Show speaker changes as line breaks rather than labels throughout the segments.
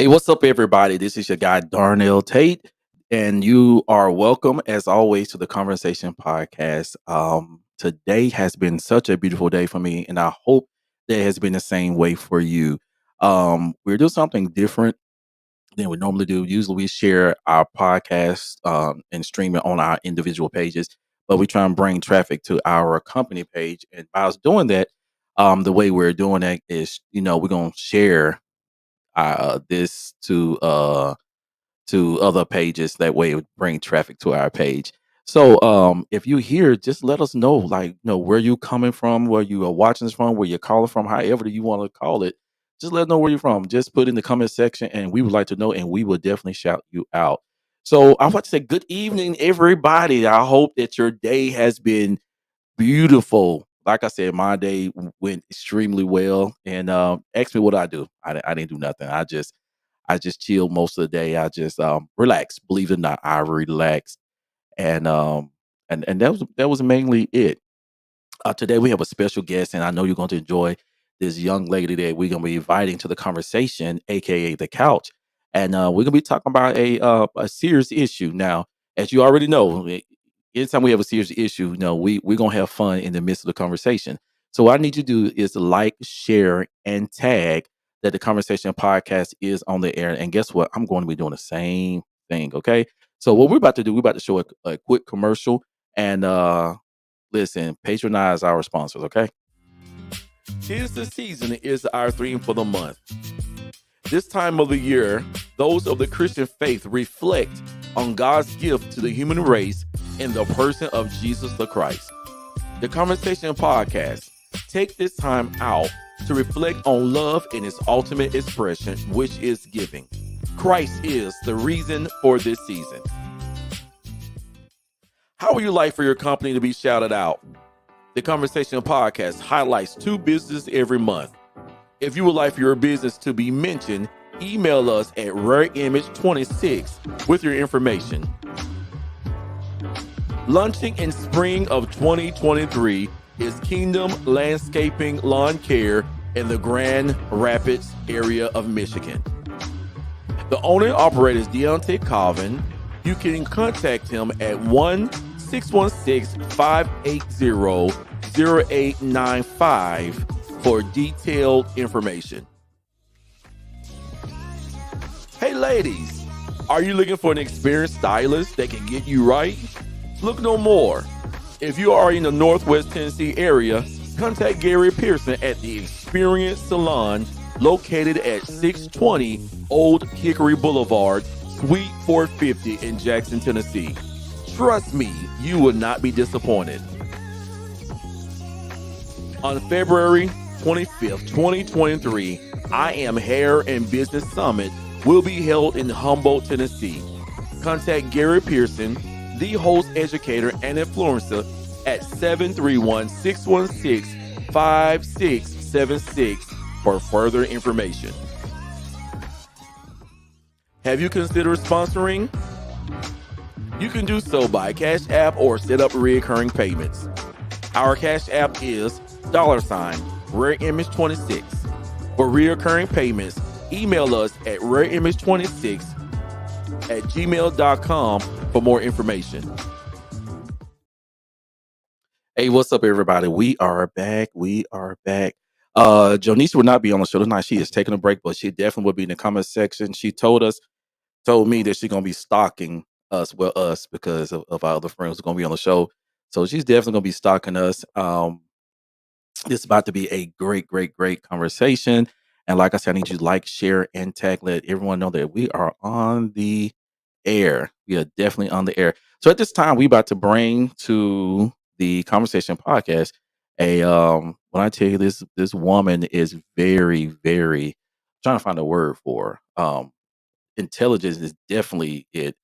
What's up, everybody? This is your guy, Darnell Tate, and you are welcome, as always, to the Conversation Podcast. Today has been such a beautiful day for me, and I hope that it has been the same way for you. We're doing something different than we normally do. Usually, we share our podcast and stream it on our individual pages, but we try and bring traffic to our company page. And by us doing that, the way we're doing that is, we're going to share this to other pages. That way it would bring traffic to our page. So if you hear, just let us know, like, where you coming from, where you are watching this from, where you're calling from, however you want to call it. Just let us know where you're from. Just put in the comment section and we would like to know, and we will definitely shout you out. So I want to say good evening, everybody. I hope that your day has been beautiful. Like I said, my day went extremely well. And ask me what I do. I didn't do nothing. I just chilled most of the day. I just relaxed. Believe it or not, I relaxed, and that was mainly it. Today we have a special guest, and I know you're going to enjoy this young lady that we're going to be inviting to the conversation, aka the couch, and we're going to be talking about a serious issue. Now, as you already know, anytime we have a serious issue, we're going to have fun in the midst of the conversation. So what I need you to do is like, share, and tag that the conversation podcast is on the air. And guess what? I'm going to be doing the same thing. Okay. So what we're about to do, we're about to show a quick commercial, and listen, patronize our sponsors, okay? Tis the season is our theme for the month. This time of the year, those of the Christian faith reflect on God's gift to the human race in the person of Jesus the Christ. The Conversation Podcast take this time out to reflect on love in its ultimate expression, which is giving. Christ is the reason for this season. How would you like for your company to be shouted out? The Conversation Podcast highlights 2 businesses every month. If you would like for your business to be mentioned, email us at rareimage26 with your information. Launching in spring of 2023 is Kingdom Landscaping Lawn Care in the Grand Rapids area of Michigan. The owner and operator is Deontay Colvin. You can contact him at 1-616-580-0895 for detailed information. Hey ladies, are you looking for an experienced stylist that can get you right? Look no more. If you are in the Northwest Tennessee area, contact Gary Pearson at the Experience Salon located at 620 Old Hickory Boulevard, Suite 450 in Jackson, Tennessee. Trust me, you will not be disappointed. On February 25th, 2023, I Am Hair and Business Summit will be held in Humboldt, Tennessee. Contact Gary Pearson, the host, educator, and influencer at 731-616-5676 for further information. Have you considered sponsoring? You can do so by Cash App or set up recurring payments. Our Cash App is $RareImage26. For recurring payments, email us at rareimage26@gmail.com for more information. Hey, what's up, everybody? We are back. Jonice will not be on the show tonight. She is taking a break, but she definitely will be in the comment section. She told me that she's gonna be stalking us because of our other friends who are gonna be on the show. So she's definitely gonna be stalking us. It's about to be a great, great, great conversation. And like I said, I need you to like, share, and tag. Let everyone know that we are on the air. We are definitely on the air. So at this time, we about to bring to the Conversation Podcast when I tell you this woman is very, very trying to find a word for intelligence is definitely it.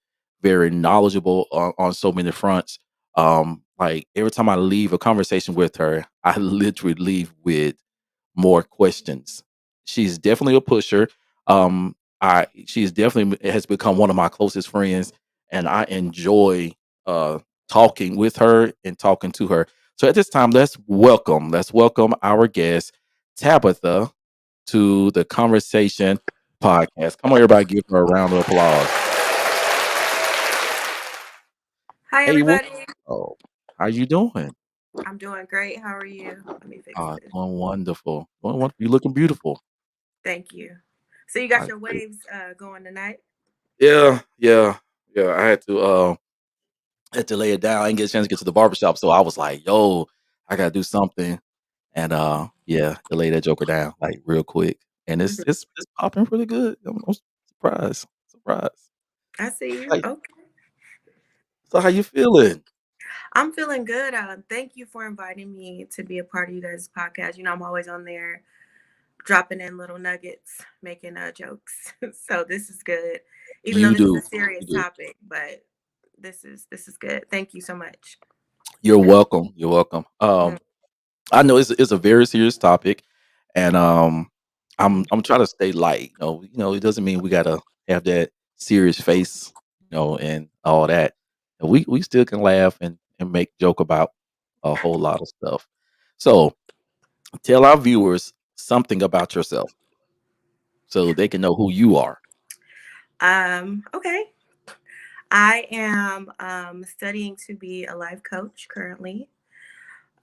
Very knowledgeable on so many fronts. Like every time I leave a conversation with her, I literally leave with more questions. She's definitely a pusher. She's definitely has become one of my closest friends, and I enjoy talking with her and talking to her. So at this time, let's welcome our guest Tabitha to the conversation. podcast. Come on, everybody, give her a round of applause.
Hi,
Hey, what?
everybody.
Oh, how you doing?
I'm doing great. How are you? Let me fix this.
Doing wonderful. Doing wonderful. You looking beautiful.
Thank you. So you
All
got
right,
your
great.
waves going tonight?
Yeah, yeah, yeah. I had to lay it down. I didn't get a chance to get to the barbershop, so I was like, "Yo, I gotta do something." And yeah, to lay that joker down like real quick, and it's
Mhm.
it's it's popping really good. I'm surprised. Surprised.
I see you.
Like,
Okay.
so how you feeling?
I'm feeling good. Thank you for inviting me to be a part of you guys' podcast. I'm always on there dropping in little nuggets, making jokes. So this is good. Even though
You
this is a
do. You
serious
do.
topic, but this is good. Thank you so much.
You're welcome. You're welcome.
Mhm.
I know it's a very serious topic, and I'm trying to stay light. It doesn't mean we gotta have that serious face, and all that. And we still can laugh and make joke about a whole lot of stuff. So tell our viewers something about yourself so they can know who you are.
Okay. I am studying to be a life coach currently.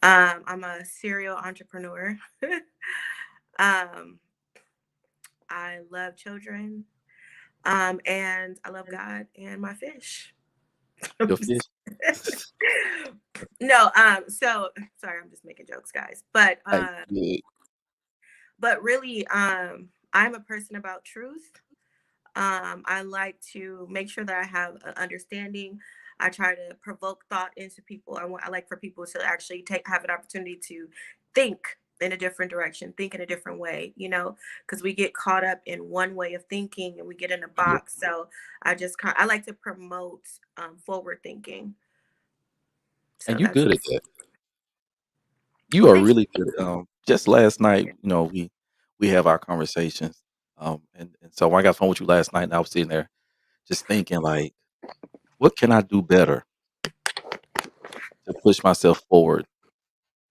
I'm a serial entrepreneur. um, I love children, and I love God and my fish.
Your fish.
No, so sorry, I'm just making jokes, guys. But
Like, good.
really, I'm a person about truth. I like to make sure that I have an understanding. I try to provoke thought into people. I like for people to actually have an opportunity to think in a different direction, think in a different way, because we get caught up in one way of thinking and we get in a
Yeah.
box. So I like to promote forward thinking.
And
So
you
that's
good at that. You
well,
are
thank
really good. Just last night, we have our conversations. And so I got phone with you last night, and I was sitting there just thinking, like, what can I do better to push myself forward?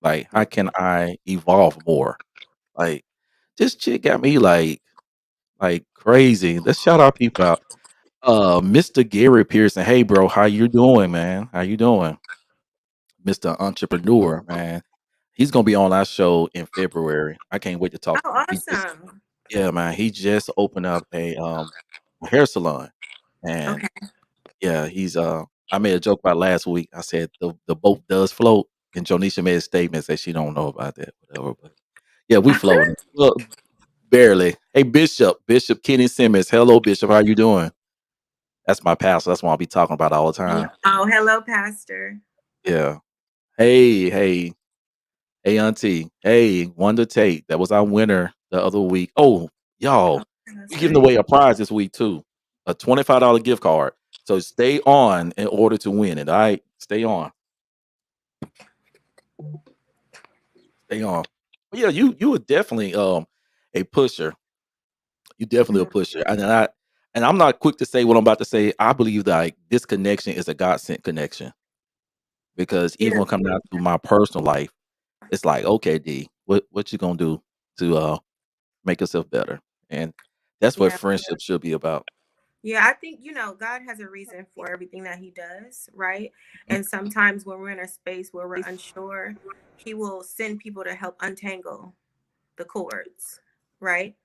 Like,
you.
how can I evolve more? Like, this chick got me like crazy. Let's shout our people out. Mr. Gary Pearson. Hey, bro, how you doing, man? How you doing, Mr. Entrepreneur, man? He's gonna be on our show in February. I can't wait to talk to
Oh,
him.
awesome.
Yeah, man. He just opened up a hair salon, and
Okay.
yeah, I made a joke about last week. I said the boat does float, and Jonisha made a statement that she don't know about that, whatever. But yeah, we floating. Well, barely. Hey, Bishop Kenny Simmons. Hello, Bishop. How you doing? That's my pastor. That's what I'll be talking about all the time.
Oh, hello, Pastor.
Yeah. Hey, hey, Auntie. Hey, Wonder Tate. That was our winner the other week. Oh, y'all,
Oh,
we
that's
giving
great.
away a prize this week too. A $25 gift card. So stay on in order to win it. All right. Stay on. Stay on. But yeah, you are definitely a pusher. You definitely a
Mhm.
pusher. And I'm not quick to say what I'm about to say. I believe that like this connection is a God sent connection because even
Yeah,
when it comes down to my personal life, it's like, okay, D, what you gonna do to make yourself better? And that's what
yeah.
friendship should be about.
Yeah, I think, God has a reason for everything that he does, right?
Mhm.
And sometimes when we're in a space where we're unsure, he will send people to help untangle the cords, right?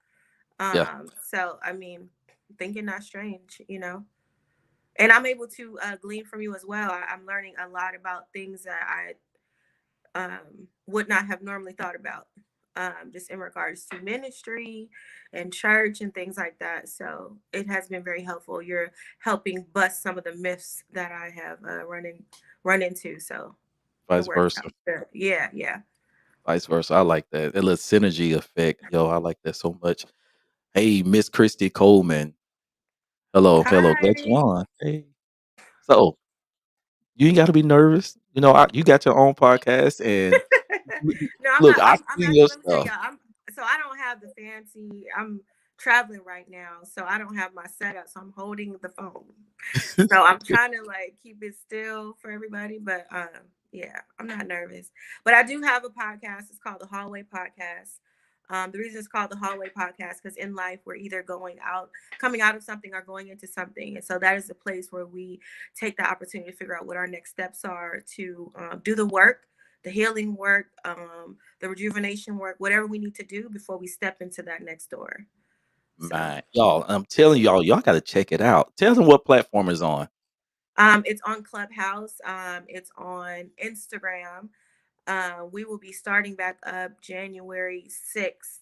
Yeah,
So I mean, thinking not strange. And I'm able to glean from you as well. I'm learning a lot about things that I would not have normally thought about, just in regards to ministry and church and things like that. So it has been very helpful. You're helping bust some of the myths that I have run into. So it
vice
works out
versa.
good. Yeah, yeah.
Vice versa. I like that. That little synergy effect. Yo, I like that so much. Hey, Miss Christy Coleman. Hello, glad you
Hi.
on. Hey. So you ain't gotta be nervous. You got your own podcast and
No, I'm
look,
not.
I
I'm
seen
actually.
your
Let me tell
stuff.
y'all. So I don't have the fancy. I'm traveling right now, so I don't have my setup. So I'm holding the phone. So I'm trying to like keep it still for everybody, but yeah, I'm not nervous. But I do have a podcast. It's called the Hallway Podcast. The reason it's called the hallway podcast because in life we're either going out, coming out of something, or going into something, and so that is the place where we take the opportunity to figure out what our next steps are to do the work, the healing work, the rejuvenation work, whatever we need to do before we step into that next door. So
Man, y'all, I'm telling y'all gotta check it out. Tell them what platform is on.
it's on Clubhouse, it's on Instagram. We will be starting back up January 6th.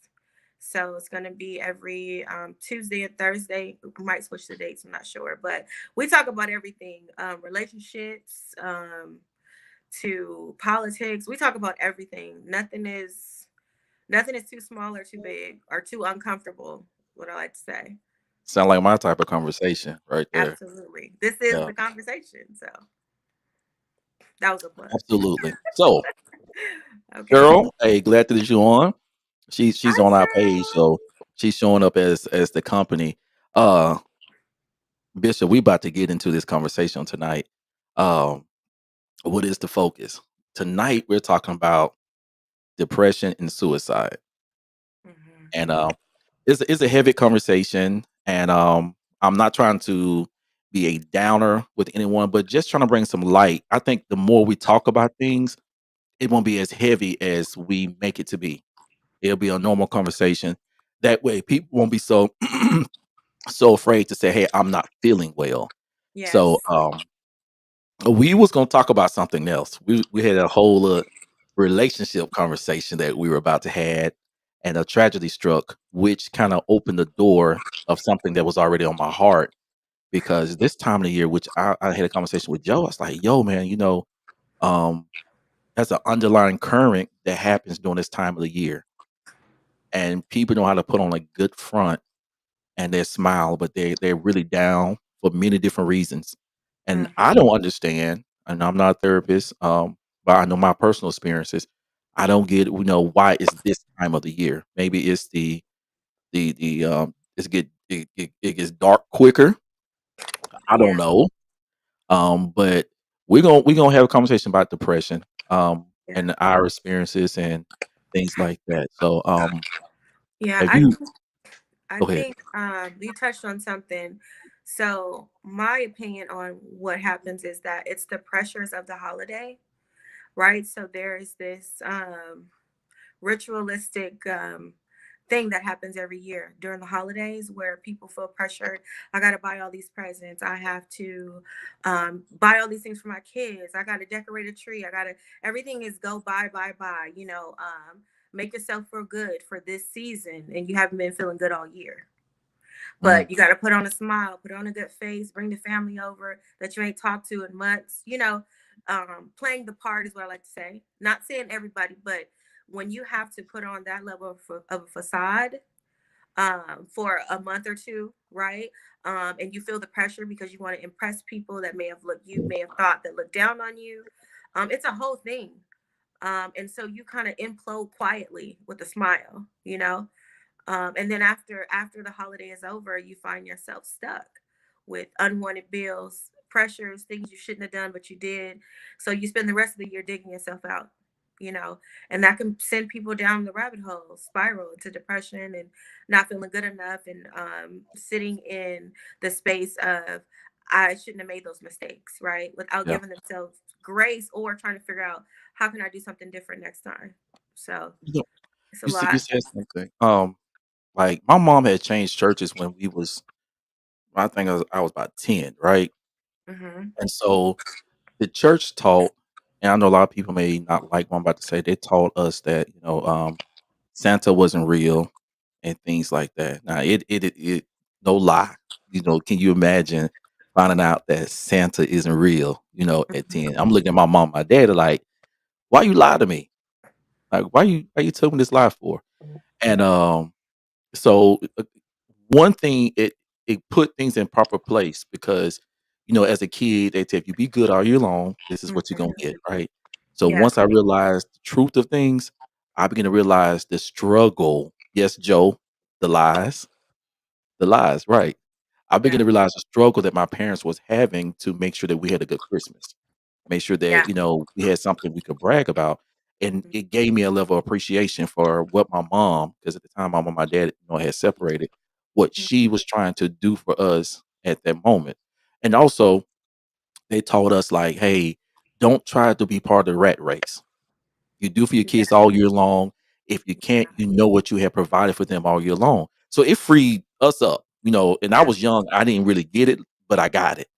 So it's going to be every Tuesday and Thursday. We might switch the dates, I'm not sure. But we talk about everything, relationships, to politics. We talk about everything. Nothing is too small or too big or too uncomfortable, what I like to say.
Sound like my type of conversation right there.
Absolutely. This is
Yeah,
the conversation. So that was a plug.
absolutely. So,
Okay.
girl, hey, glad that you on. She's
Hi,
on our page,
girl.
so she's showing up as the company. Uh, Bishop, we about to get into this conversation tonight. Um, what is the focus? Tonight we're talking about depression and suicide.
Hmm.
And it's a heavy conversation, and I'm not trying to be a downer with anyone, but just trying to bring some light. I think the more we talk about things, it won't be as heavy as we make it to be. It'll be a normal conversation. That way, people won't be so so afraid to say, "Hey, I'm not feeling well." So,
Yes.
we was gonna talk about something else. We had a whole relationship conversation that we were about to had, and a tragedy struck, which kind of opened the door of something that was already on my heart. Because this time of the year, which I had a conversation with Joe, I was like, "Yo, man, um, that's an underlying current that happens during this time of the year, and people know how to put on a good front and they smile, but they're really down for many different reasons. And I
Hmm.
don't understand, and I'm not a therapist, but I know my personal experiences. I don't get, why is this time of the year? Maybe it's it gets dark quicker. I don't
Yeah.
know. But we're gonna have a conversation about depression,
Yeah.
and our experiences and things like that. So,
Yeah.
have
I
you?
think I
Go ahead.
think you touched on something. So my opinion on what happens is that it's the pressures of the holiday, right? So there's this ritualistic thing that happens every year during the holidays where people feel pressured. I got to buy all these presents. I have to buy all these things for my kids. I got to decorate a tree. I got to, everything is go buy, buy, buy, make yourself feel good for this season. And you haven't been feeling good all year.
Mhm.
But you got to put on a smile, put on a good face, bring the family over that you ain't talked to in months. Playing the part is what I like to say. Not saying everybody, but when you have to put on that level of a facade for a month or two, right? And you feel the pressure because you want to impress people that may have thought that look down on you. It's a whole thing. And so you kind of implode quietly with a smile, and then after the holiday is over, you find yourself stuck with unwanted bills, pressures, things you shouldn't have done but you did. So you spend the rest of the year digging yourself out, you know, and that can send people down the rabbit hole, spiral into depression and not feeling good enough, and sitting in the space of I shouldn't have made those mistakes, right? Without
Yeah.
giving themselves grace or trying to figure out how can I do something different next time. So
You know,
it's a
you
lot.
said something. Like, my mom had changed churches when we was I think I was about 10, right?
Hmm.
And so the church taught, and I know a lot of people may not like what I'm about to say, they taught us that, Santa wasn't real and things like that. Now it no lie. Can you imagine finding out that Santa isn't real, at
Mhm.
10? I'm looking at my mom, my dad are like, why you lie to me? Like, why you telling me this lie for? And so one thing, it put things in proper place because, as a kid, they tell you be good all year long. This is what you're gonna
Mhm.
get, right? So
Yeah.
once I realized the truth of things, I began to realize the struggle. Yes, Joe, the lies, right? I began
Yeah.
to realize the struggle that my parents was having to make sure that we had a good Christmas, make sure
Yeah.
that we had something we could brag about, and
Mm,
it gave me a level of appreciation for what my mom, because at the time my mom and my dad, had separated, what
mm,
she was trying to do for us at that moment. And also, they taught us like, "Hey, don't try to be part of the rat race. You do for your
yeah,
kids all year long. If you
yeah,
can't, you know what you have provided for them all year long." So it freed us up, and I
yeah,
was young, I didn't really get it, but I got it.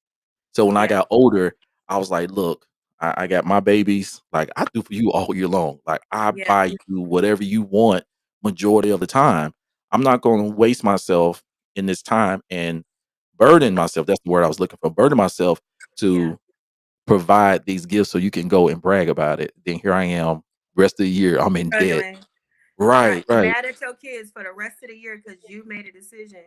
So when I
yeah,
got older, I was like, "Look, I got my babies, like, I do for you all year long. Like, I
yeah,
buy you whatever you want majority of the time. I'm not gonna waste myself in this time and burden myself," that's the word I was looking for, "burden myself
yeah.
to provide these gifts so you can go and brag about it. Then here I am, rest of the year, I'm in debt."
Struggling.
Right,
Right.
right,
Mad at your kids for the rest of the year because you made a decision.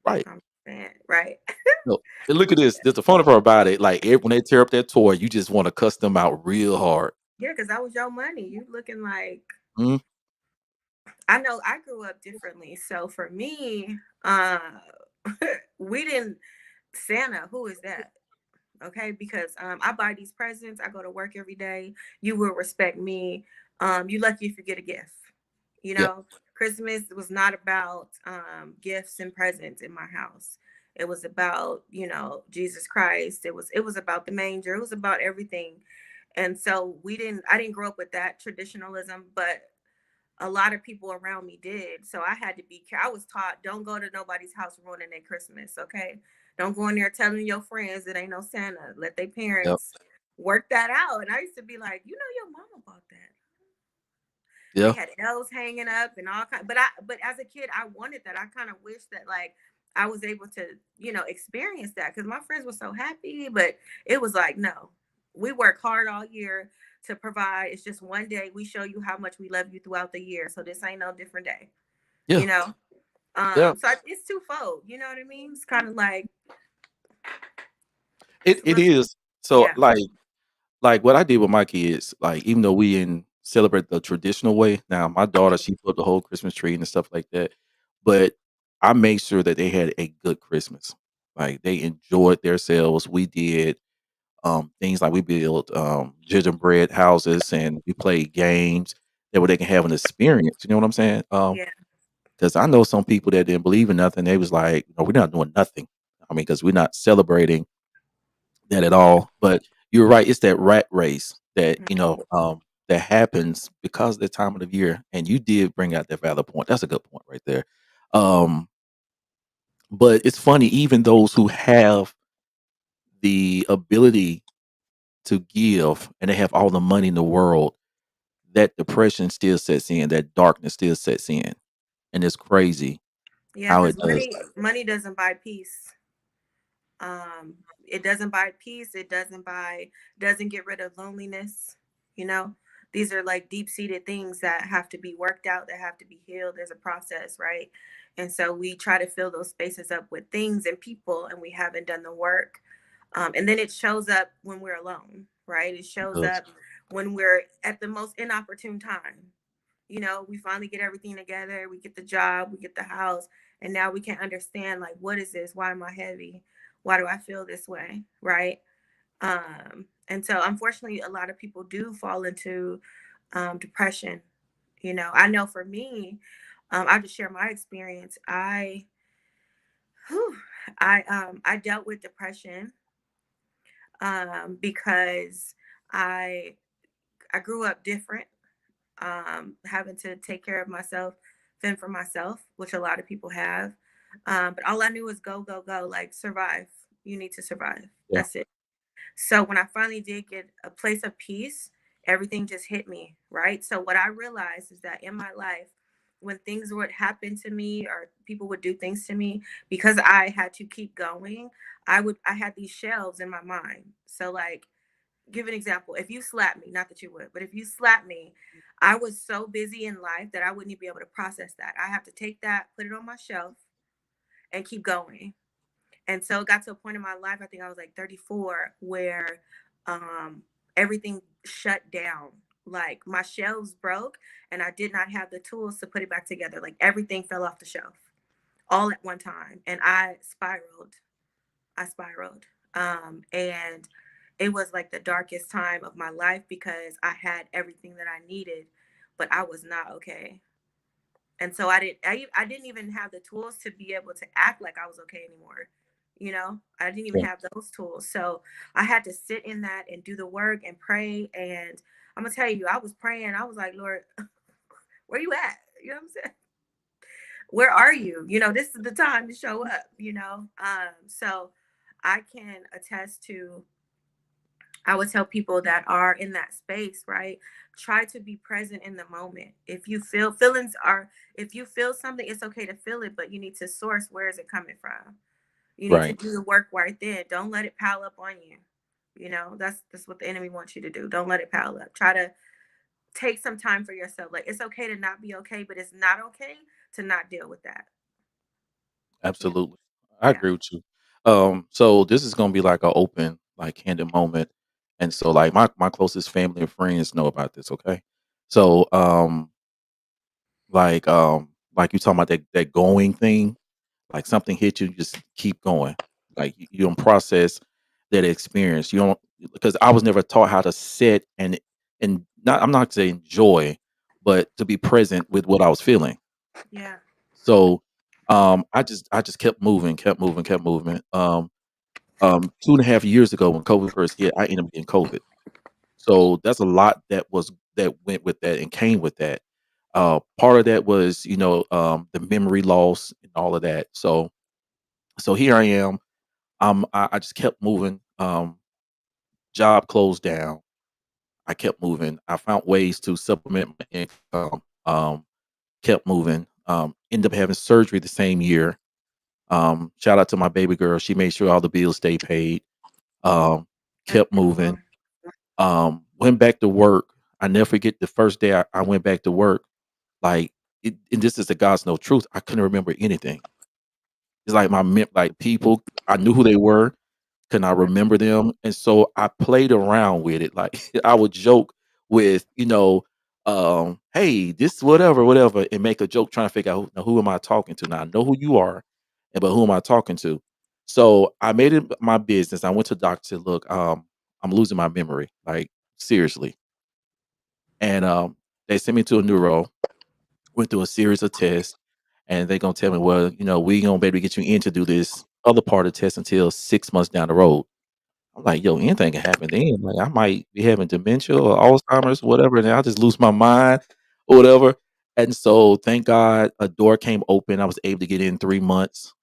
right.
I'm saying, right.
No, and look at this. There's the funny part about it. Like when they tear up that toy, you just want to cuss them out real hard.
Yeah, because that was your money. You looking like,
Mhm.
I know I grew up differently. So for me, we didn't, Santa, who is that? Okay, because I buy these presents, I go to work every day. You will respect me. You lucky if you get a gift. You
Yeah,
know, Christmas was not about gifts and presents in my house. It was about, Jesus Christ. It was about the manger. It was about everything. And so I didn't grow up with that traditionalism, but a lot of people around me did. So I had to be I was taught, don't go to nobody's house ruining their Christmas, okay? Don't go in there telling your friends it ain't no Santa. Let their
yeah,
parents work that out. And I used to be like, your mama bought that. They
yeah,
had elves hanging up and all kind, but as a kid I wanted that. I kind of wish that like I was able to, experience that because my friends were so happy, but it was like, no, we work hard all year to provide. It's just one day we show you how much we love you throughout the year. So this ain't no different day,
yeah,
you know?
yeah.
It's twofold, you know what I mean? It's kind of like it's
It
real.
is. So
Yeah.
like what I did with my kids, like even though we didn't celebrate the traditional way, now my daughter, she put the whole Christmas tree and stuff like that. But I made sure that they had a good Christmas. Like they enjoyed themselves. We did things like we built gingerbread houses and we played games that where they can have an experience. You know what I'm saying?
Yeah.
Because I know some people that didn't believe in nothing. They was like, "No, we're not doing nothing." I mean, because we're not celebrating that at all. But you're right; it's that rat race that
Mhm.
that happens because of the time of the year. And you did bring out that valid point. That's a good point right there. Um, but it's funny, even those who have the ability to give and they have all the money in the world, that depression still sets in, that darkness still sets in, and it's crazy
Yeah,
how it
because
does.
money doesn't buy peace. It doesn't buy peace. Doesn't get rid of loneliness. You know, these are like deep seated things that have to be worked out, that have to be healed. There's a process, right? And so we try to fill those spaces up with things and people, and we haven't done the work. And then it shows up when we're alone, right? It
It
shows
does.
up when we're at the most inopportune time. We finally get everything together. We get the job, we get the house, and now we can understand like, what is this? Why am I heavy? Why do I feel this way? Right. And so unfortunately, a lot of people do fall into depression. I know for me, I'll just share my experience. Whew, I dealt with depression because I I grew up different, having to take care of myself, fend for myself, which a lot of people have. But all I knew was go, go, go, like survive. You need to survive.
Yeah.
That's it. So when I finally did get a place of peace, everything just hit me, right? So what I realized is that in my life, when things would happen to me or people would do things to me, because I had to keep going, I had these shelves in my mind. So like, give an example. If you slap me, not that you would, but if you slap me, I was so busy in life that I wouldn't even be able to process that. I have to take that, put it on my shelf, and keep going. And so it got to a point in my life, I think I was like 34, where um, everything shut down. Like my shelves broke and I did not have the tools to put it back together. Like everything fell off the shelf all at one time. And I spiraled. And it was like the darkest time of my life because I had everything that I needed, but I was not okay. And so I didn't even have the tools to be able to act like I was okay anymore. You know, I didn't even
Yeah.
have those tools. So I had to sit in that and do the work and pray. And I'm gonna tell you, I was praying. I was like, Lord, where you at? You know what I'm saying? Where are you? You know, this is the time to show up, you know? So I can attest to, I would tell people that are in that space, right? Try to be present in the moment. If you feel feelings are, if you feel something, it's okay to feel it, but you need to source where is it coming from. You need to
Right.
do the work right then. Don't let it pile up on you. You know, that's what the enemy wants you to do. Don't let it pile up. Try to take some time for yourself. Like it's okay to not be okay, but it's not okay to not deal with that. Yeah.
Absolutely. I
Yeah.
agree with you. So this is gonna be like an open, like candid moment. And so like my closest family and friends know about this, okay? So like you talking about that going thing, like something hit you, just keep going. Like you don't process that experience. You don't because I was never taught how to sit and not I'm not saying enjoy, but to be present with what I was feeling.
Yeah.
So I just kept moving, kept moving, kept moving. 2.5 years ago when COVID first hit, I ended up getting COVID. So that's a lot that went with that and came with that. Part of that was, the memory loss and all of that. So here I am. I just kept moving. Job closed down. I kept moving. I found ways to supplement my income. Kept moving. Ended up having surgery the same year. Shout out to my baby girl. She made sure all the bills stay paid. Um,
That's
Kept moving.
beautiful.
Went back to work. I never forget the first day I went back to work. Like, and this is the God's no truth. I couldn't remember anything. It's like like people. I knew who they were. Can I remember them? And so I played around with it. Like I would joke with, hey, this whatever, whatever, and make a joke trying to figure out now, who am I talking to? Now I know who you are, but who am I talking to? So I made it my business. I went to the doctor, said, look, I'm losing my memory. Like seriously. And they sent me to a neuro, went through a series of tests, and they're gonna tell me, well, we gonna be able to get you in to do this other part of the test until 6 months down the road. I'm like, yo, anything can happen then. Like, I might be having dementia or Alzheimer's, whatever, and I'll just lose my mind or whatever. And so, thank God, a door came open. I was able to get in 3 months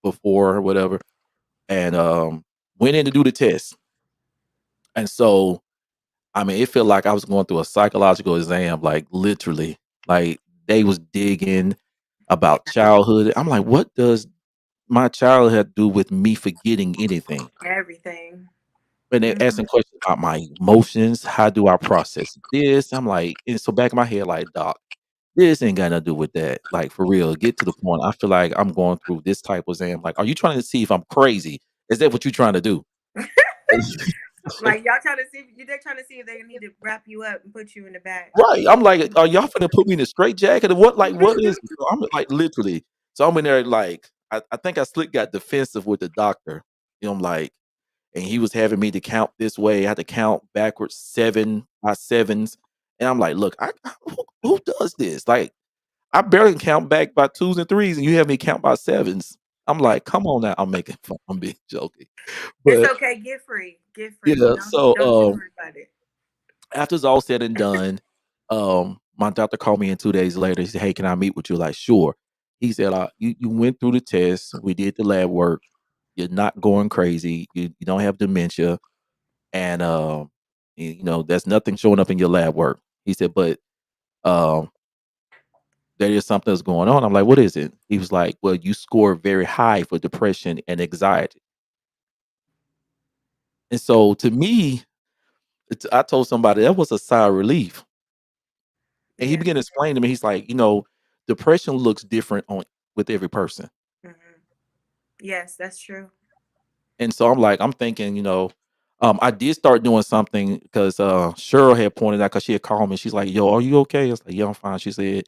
before or whatever, and went in to do the test. And so, I mean, it felt like I was going through a psychological exam, like literally, like they was digging about childhood. I'm like, what does my childhood have to do with me forgetting anything?
Everything.
And they're
Mhm.
asking questions about my emotions. How do I process this? I'm like, and so back in my head, like, doc, this ain't got nothing to do with that. Like for real, get to the point. I feel like I'm going through this type of exam. Like, are you trying to see if I'm crazy? Is that what you're trying to do?
Like y'all trying to see, they're trying to see if they need to wrap you up and put you in the back.
Right. I'm like, are y'all finna put me in a straight jacket or what? Like, what is it? So I'm like, literally. So I'm in there, like, I think I slick got defensive with the doctor. I'm like, and he was having me to count this way. I had to count backwards 7 by 7s. And I'm like, look, who does this? Like, I barely can count back by 2s and 3s, and you have me count by 7s. I'm like, come on now. I'm making fun. I'm being joking.
It's
But
okay. Get free. Get free.
yeah, so
Don't even worry about it.
after it's all said and done, my doctor called me in 2 days later. He said, "Hey, can I meet with you?" Like, "Sure." He said, "You went through the test. We did the lab work. You're not going crazy. You don't have dementia, and there's nothing showing up in your lab work." He said, "But um, there is something that's going on." I'm like, "What is it?" He was like, "Well, you score very high for depression and anxiety." And so, to me, I told somebody that was a sigh of relief. And he
Yeah.
began to explain to me, he's like, depression looks different on with every person.
Hmm. Yes, that's true.
And so I'm thinking, I did start doing something because Cheryl had pointed out because she had called me. She's like, "Yo, are you okay?" I was like, "Yeah, I'm fine." She said,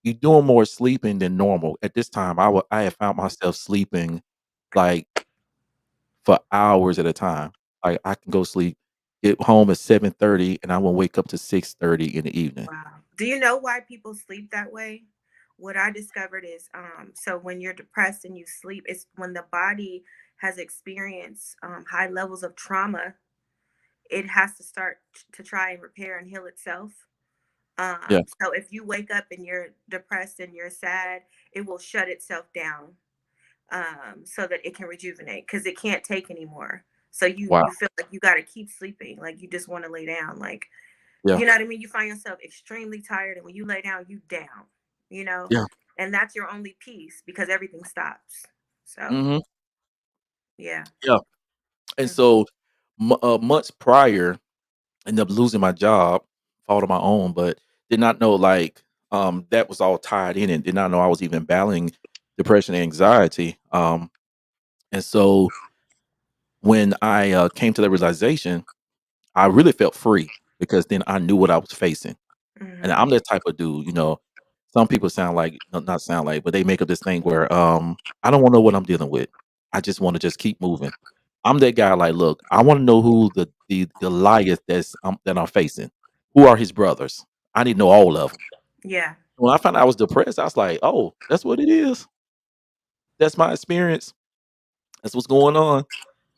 "You're doing more sleeping than normal." At this time, I had found myself sleeping like for hours at a time. Like, I can go sleep, get home at 7:30, and I won't wake up to 6:30 in the evening.
Wow. Do you know why people sleep that way? What I discovered is so when you're depressed and you sleep, it's when the body has experienced high levels of trauma, it has to start to try and repair and heal itself.
Yeah,
So if you wake up and you're depressed and you're sad, it will shut itself down so that it can rejuvenate because it can't take anymore. So you
wow.
feel like you got to keep sleeping, like you just want to lay down, like
Yeah,
you know what I mean? You find yourself extremely tired, and when you lay down, you down, you know,
yeah,
and that's your only peace because everything stops. So
mhm,
yeah.
yeah, and
Mm.
so, months prior, ended up losing my job, fault of my own, but did not know, like, that was all tied in and did not know I was even battling depression and anxiety, and so when I, came to the realization, I really felt free because then I knew what I was facing. And
Hmm.
I'm that type of dude, some people sound like no, not sound like, but they make up this thing where, I don't wanna know what I'm dealing with. I just wanna just keep moving. I'm that guy like, "Look, I wanna know who the Goliath that I'm facing. Who are his brothers? I need to know all of them."
Yeah.
When I found out I was depressed, I was like, "Oh, that's what it is? That's my experience? That's what's going on?"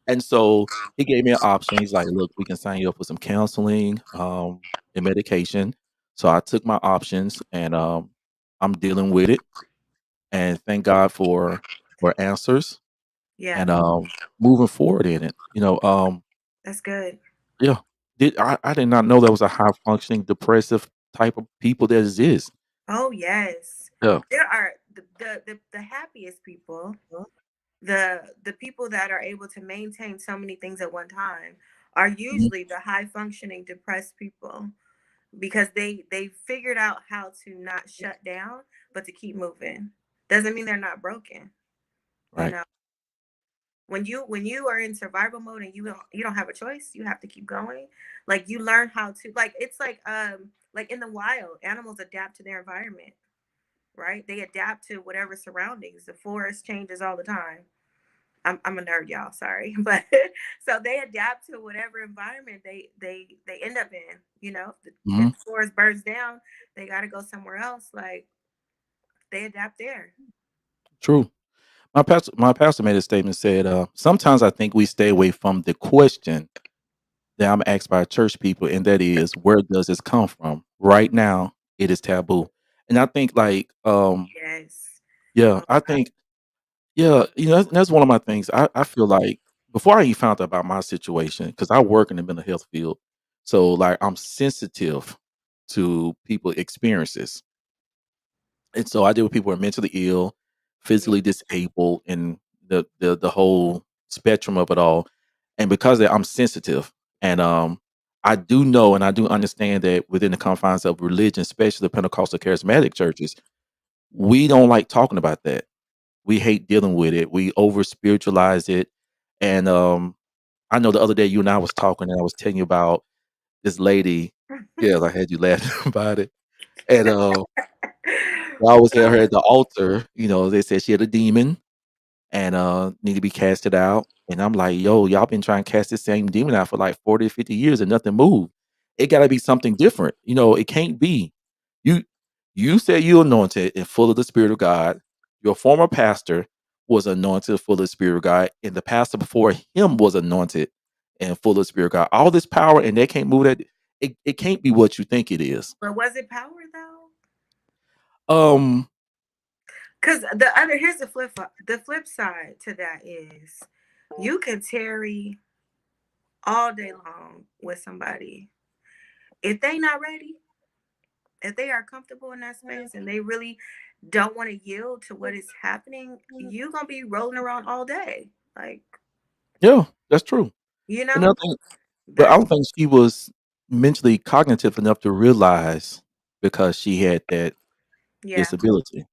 And so he gave me an option. He's like, "Look, we can sign you up for some counseling, and medication." So I took my options and, I'm dealing with it, and thank God for answers
Yeah.
and, moving forward in it.
That's good.
Yeah. I did not know there was a high functioning depressive type of people that exist.
Oh yes.
Yeah.
There are the happiest people, the people that are able to maintain so many things at one time are
Mhm.
usually the high functioning depressed people because they figured out how to not shut down but to keep moving. Doesn't mean they're not broken, you
Right.
know. When you are in survival mode and you don't have a choice, you have to keep going. Like you learn how to, like it's like in the wild, animals adapt to their environment, right? They adapt to whatever surroundings. The forest changes all the time. I'm a nerd, y'all. Sorry, but so they adapt to whatever environment they end up in. You know,
Mhm.
if the forest burns down, they got to go somewhere else. Like they adapt there.
True. My pastor made a statement, said, "Sometimes I think we stay away from the question that I'm asked by church people, and that is, where does this come from? Right now, it is taboo." And I think like,
Yes.
yeah,
Oh,
I think, yeah, that's one of my things. I feel like before I even found out about my situation, because I work in the mental health field, so like I'm sensitive to people experiences. And so I deal with people who are mentally ill,
yeah.
physically disabled, and the whole spectrum of it all. And because of that, I'm sensitive, and I do know and I do understand that within the confines of religion, especially the Pentecostal charismatic churches, we don't like talking about that. We hate dealing with it. We over spiritualize it. And I know the other day you and I was talking, and I was telling you about this lady. Yeah, I had you laughing about it. And I always had her at the altar. They said she had a demon and need to be casted out. And I'm like, yo, y'all been trying to cast this same demon out for like 40, 50 years and nothing moved. It gotta be something different. It can't be. You you said you anointed and full of the Spirit of God. Your former pastor was anointed full of the Spirit of God, and the pastor before him was anointed and full of the Spirit of God. All this power and they can't move that. It can't be what you think it is.
But was it power though?
Um,
Because here's the flip side to that is you can tarry all day long with somebody. If they not ready, if they are comfortable in that space and they really don't want to yield to what is happening, you gonna be rolling around all day. Like,
yeah, that's true.
you know,
Another thing, but I
that
don't think she was mentally cognitive enough to realize because she had that
yeah.
disability.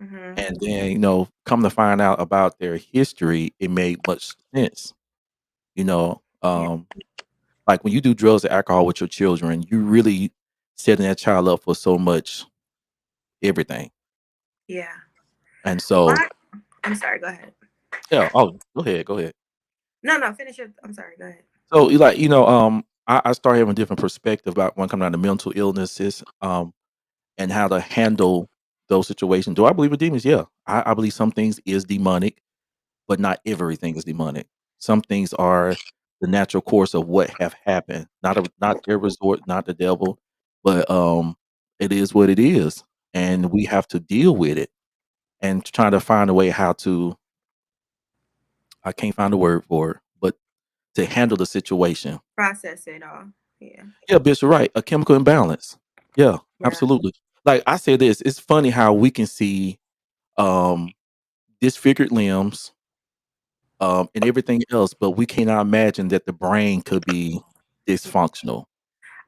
Hmm.
And then, come to find out about their history, it made much sense. You know,
Yeah.
um, like when you do drugs and alcohol with your children, you really setting that child up for so much everything.
Yeah.
And so,
Why? I'm sorry, go ahead.
yeah. Oh, go ahead. Go ahead.
No, no, finish it. I'm sorry, go ahead.
So, I started having a different perspective about when it comes down to mental illnesses, and how to handle those situations. Do I believe in demons? Yeah. I believe some things is demonic, but not everything is demonic. Some things are the natural course of what have happened. Not their resort, not the devil, but it is what it is. And we have to deal with it and try to find a way how to I can't find a word for it, but to handle the situation.
Process it all. Yeah.
Yeah, Bishop, right. A chemical imbalance. Yeah,
Yeah.
absolutely. Like I say this, it's funny how we can see um disfigured limbs, and everything else, but we cannot imagine that the brain could be dysfunctional.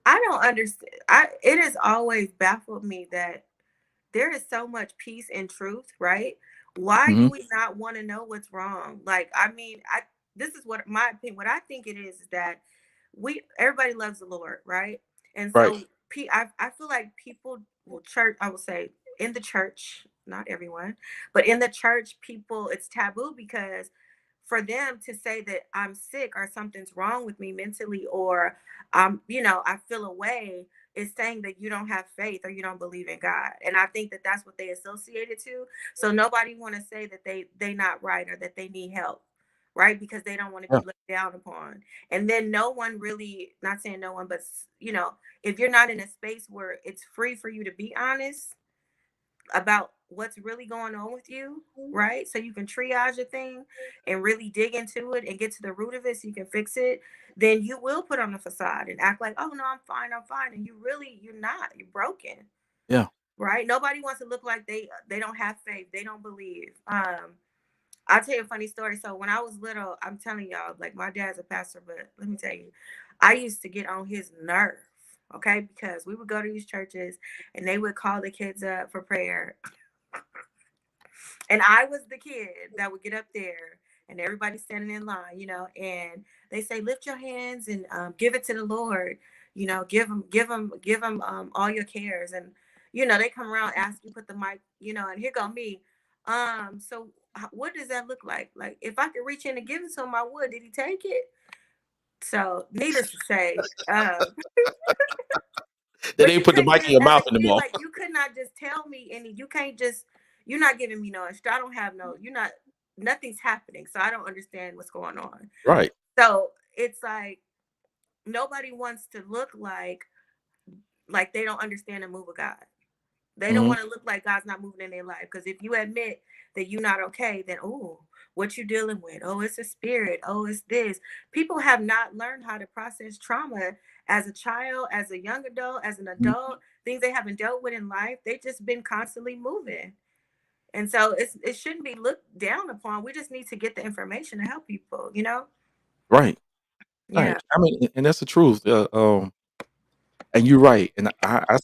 I don't understand. It has always baffled me that there is so much peace and truth, right? Why do
Mhm.
we not want to know what's wrong? Like, I mean, I this is what my opinion. What I think it is that we everybody loves the Lord, right? And
Right.
so, I feel like people, well, church. I will say in the church, not everyone, but in the church, people it's taboo because for them to say that I'm sick or something's wrong with me mentally or I feel away is saying that you don't have faith or you don't believe in God. And I think that that's what they associate it to. So nobody want to say that they not right or that they need help, right? Because they don't want to
Yeah.
be looked down upon. And then no one really, not saying no one, but if you're not in a space where it's free for you to be honest about what's really going on with you, right? So you can triage a thing and really dig into it and get to the root of it so you can fix it, then you will put on the facade and act like, oh no, I'm fine. And you're not, you're broken,
Yeah.
right? Nobody wants to look like they don't have faith, they don't believe. I'll tell you a funny story. So when I was little, I'm telling y'all, like my dad's a pastor, but let me tell you, I used to get on his nerve, okay? Because we would go to these churches and they would call the kids up for prayer. And I was the kid that would get up there and everybody's standing in line, and they say, lift your hands and give it to the Lord, give them all your cares. And, they come around, ask you, put the mic, and here go me. So what does that look like? Like, if I could reach in and give it to him, I would. Did he take it? So, needless to say,
They
but
didn't
you
put the
couldn't
mic in
just,
your
as a
mouth
kid,
anymore.
like you could not just tell me any. You can't just. You're not giving me no instruction. I don't have no. You're not. Nothing's happening, so I don't understand what's going on.
Right.
So it's like nobody wants to look like they don't understand the move of God. They don't
Mhm.
want to look like God's not moving in their life. Because if you admit that you're not okay, then what you dealing with? Oh, it's a spirit. Oh, it's this. People have not learned how to process trauma as a child, as a young adult, as an
Mhm.
adult, things they haven't dealt with in life. They've just been constantly moving. And so it shouldn't be looked down upon. We just need to get the information to help people.
Right. Right.
Yeah.
I mean, and that's the truth. And you're right. And I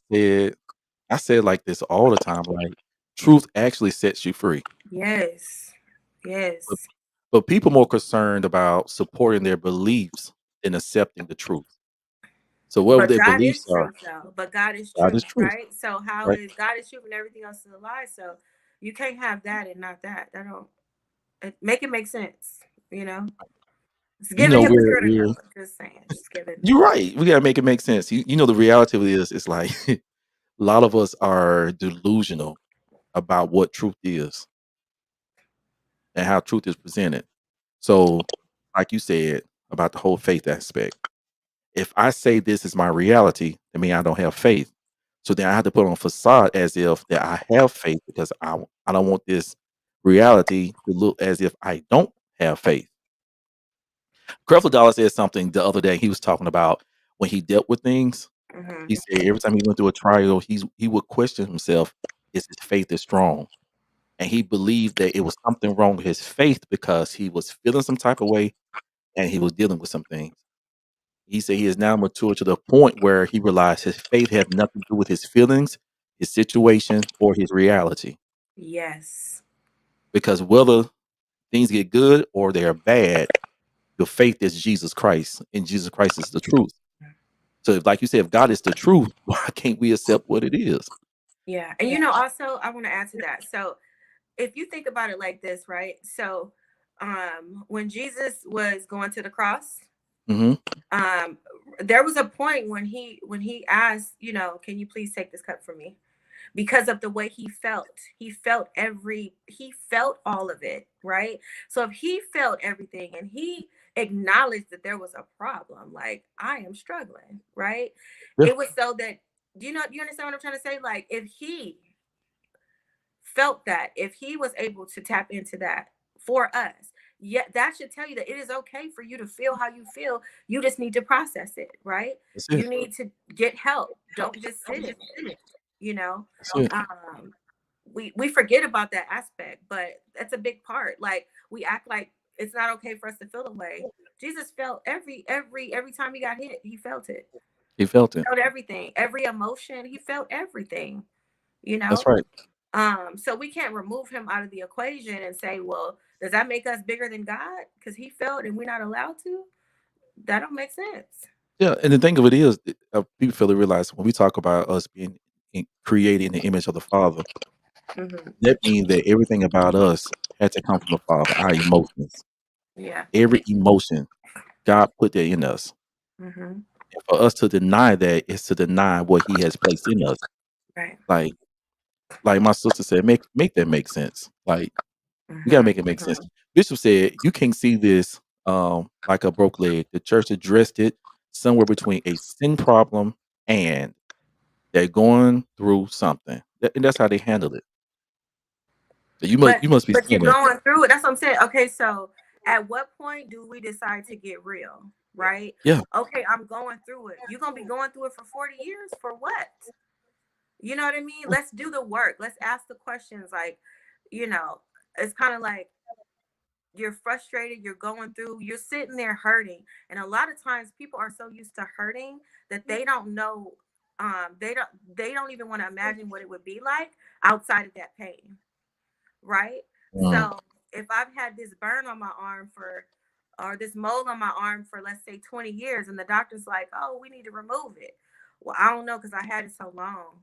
said like this all the time. Like, truth actually sets you free.
Yes.
But,
Yes.
but people more concerned about supporting their beliefs than accepting the truth. So whatever
But
their
God is
beliefs are,
truth though. But God is
God is
truth,
truth.
right? So how
Right.
is God is truth and everything else is a lie? So you can't have that and not that. That don't make it make sense, you know? It's
You
giving
know,
hypocritical.
we're
Just saying. Just giving.
you're right. We gotta make it make sense. You know the reality of it is it's like a lot of us are delusional about what truth is and how truth is presented. So, like you said about the whole faith aspect, if I say this is my reality, I mean I don't have faith. So then I have to put on a facade as if that I have faith because I don't want this reality to look as if I don't have faith. Creflo Dollar said something the other day. He was talking about when he dealt with things.
Hmm.
He said every time he went through a trial, he would question himself, is his faith is strong? And he believed that it was something wrong with his faith because he was feeling some type of way and he was dealing with some things. He said he is now mature to the point where he realized his faith had nothing to do with his feelings, his situation, or his reality.
Yes.
Because whether things get good or they are bad, your faith is Jesus Christ, and Jesus Christ is the truth. So, if, like you said, if God is the truth, why can't we accept what it is?
Yeah. And also I want to add to that. So if you think about it like this, right? So when Jesus was going to the cross,
Mhm.
Um, there was a point when he asked, can you please take this cup from me? Because of the way he felt. He felt all of it, right? So if he felt everything and he acknowledged that there was a problem, like I am struggling, right?
Yeah.
It was so that you understand what I'm trying to say? Like if he felt that, if he was able to tap into that for us, yet that should tell you that it is okay for you to feel how you feel. You just need to process it, right?
That's
You
it.
need to get help. Don't just sit in it, you know.
That's it.
Um, we forget about that aspect, but that's a big part. Like we act like it's not okay for us to feel away. Jesus felt every time he got hit, he felt it.
He felt
He
it.
felt everything, every emotion. He felt everything. You
That's
know,
right.
so we can't remove him out of the equation and say, well, does that make us bigger than God? Because he felt and we're not allowed to? That don't make sense.
Yeah, and the thing of it is, people fail to realize when we talk about us being created in the image of the Father,
Hmm.
that means that everything about us had to come from the Father. Our emotions,
Yeah.
every emotion, God put that in us.
Hmm.
And for us to deny that is to deny what He has placed in us.
Right.
Like, like my sister said, make that make sense. Like, we gotta
Hmm.
make it make sense. Bishop said, "You can't see this, like a broke leg." The church addressed it somewhere between a sin problem and they're going through something, and that's how they handle it. So
But
you must be
you're
seeing that.
going through it. That's what I'm saying. Okay, so at what point do we decide to get real? Right?
Yeah,
Okay, I'm going through it. You're gonna be going through it for 40 years for what? You know what I mean?
yeah,
Let's do the work. Let's ask the questions. Like, you know, it's kind of like you're frustrated, you're going through, you're sitting there hurting. And a lot of times people are so used to hurting that they don't know, they don't even want to imagine what it would be like outside of that pain, right?
mm,
So if I've had this burn on my arm for, or this mole on my arm for, let's say 20 years, and the doctor's like, oh, we need to remove it. Well, I don't know because I had it so long.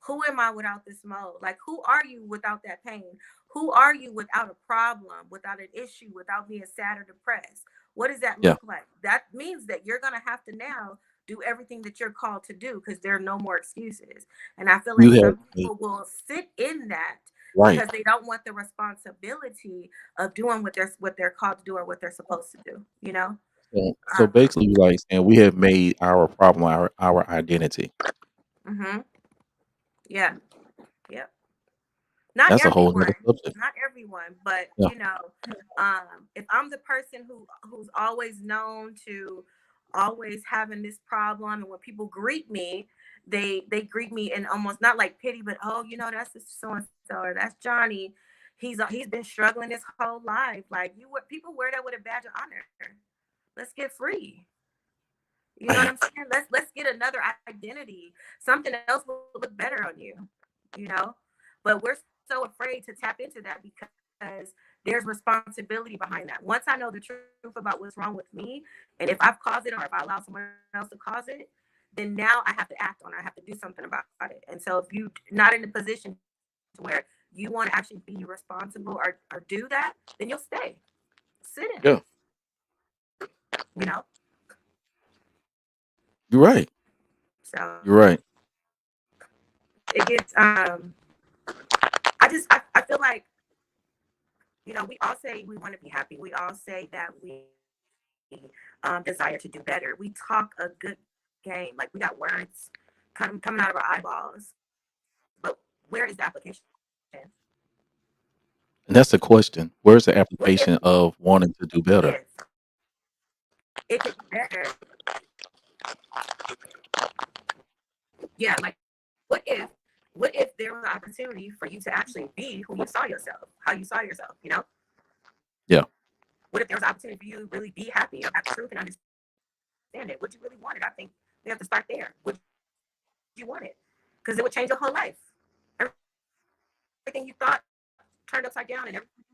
Who am I without this mole? Like, who are you without that pain? Who are you without a problem, without an issue, without being sad or depressed? What does that
yeah.
look like? That means that you're going to have to now do everything that you're called to do because there are no more excuses. And I feel
You
like
have
some people will sit in that
right.
because they don't want the responsibility of doing what they're called to do or what they're supposed to do.
So basically, you like saying we have made our problem our identity.
Hmm. Yeah, yeah. Not
That's a whole nother
everyone,
subject.
not everyone, but
Yeah,
if I'm the person who's always known to always having this problem, and when people greet me, they greet me in almost not like pity, but oh, that's so and so, or that's Johnny. He's been struggling his whole life. Like people wear that with a badge of honor. Let's get free. You know what
man.
I'm saying? Let's get another identity. Something else will look better on you. You know, but we're so afraid to tap into that because there's responsibility behind that. Once I know the truth about what's wrong with me, and if I've caused it or if I allow someone else to cause it, then now I have to act on it. I have to do something about it. And so if you're not in a position to where you want to actually be responsible or do that, then you'll stay. Sit in it.
Yeah,
You know.
you're right.
So
You're right.
it gets I feel like we all say we want to be happy. We all say that we desire to do better. We talk a good game, like we got words coming out of our eyeballs, but where is the application?
And that's the question. Where's the
What if
application of wanting to do better?
if it could be better? Yeah, like what if there was an opportunity for you to actually be who you saw yourself, how you saw yourself?
Yeah,
What if there was an opportunity for you to really be happy or have truth and understand it? What you really wanted? I think we have to start there. What you wanted, because it would change your whole life. Everything you thought turned upside down, and everything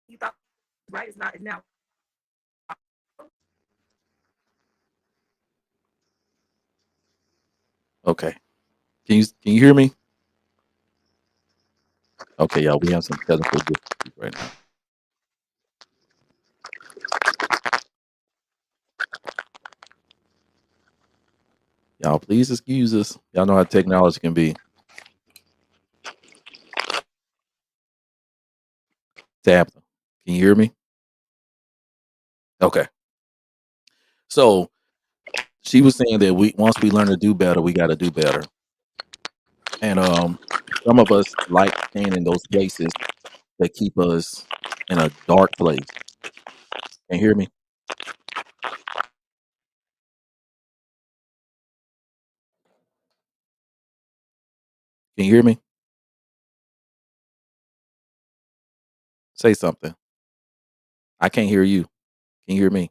you thought right is now.
okay. Can you hear me? Okay, y'all, we have some technical difficulties right now. Y'all please excuse us. Y'all know how technology can be. Tabitha, can you hear me? Okay. So she was saying that we once we learn to do better, we got to do better. And some of us like staying in those places that keep us in a dark place. Can you hear me? Can you hear me? Say something. I can't hear you. Can you hear me?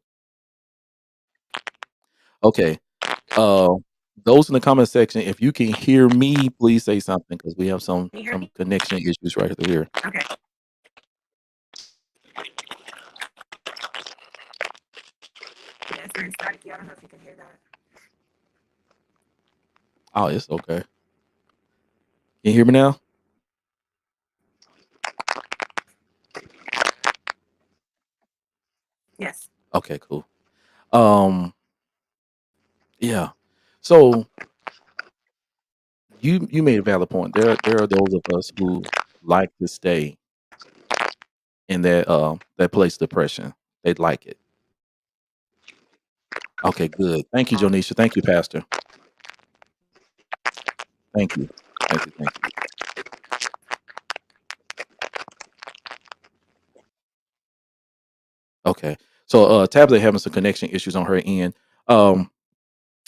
Okay. Uh, those in the comment section, if you can hear me, please say something because we have
Can you hear
some
me?
connection issues right through here.
Okay. Yeah, it's very staticky. I don't know if you can hear that.
Oh, it's okay. Can you hear me now?
Yes.
Okay, cool. Um, yeah. So you made a valid point. There are those of us who like to stay in that place of depression. They'd like it. Okay, good. Thank you, Jonisha. Thank you, Pastor. Thank you. Thank you. Thank you. Okay. So Tabitha having some connection issues on her end. Um,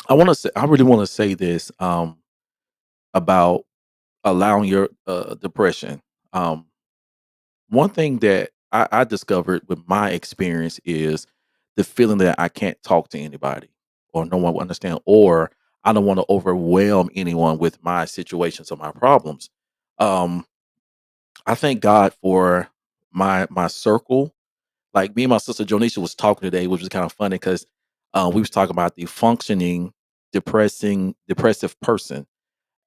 I really want to say this about allowing your depression. Um, one thing that I discovered with my experience is the feeling that I can't talk to anybody or no one will understand, or I don't want to overwhelm anyone with my situations or my problems. Um, I thank God for my circle. Like me and my sister Jonisha was talking today, which was kind of funny because we was talking about the functioning depressive person.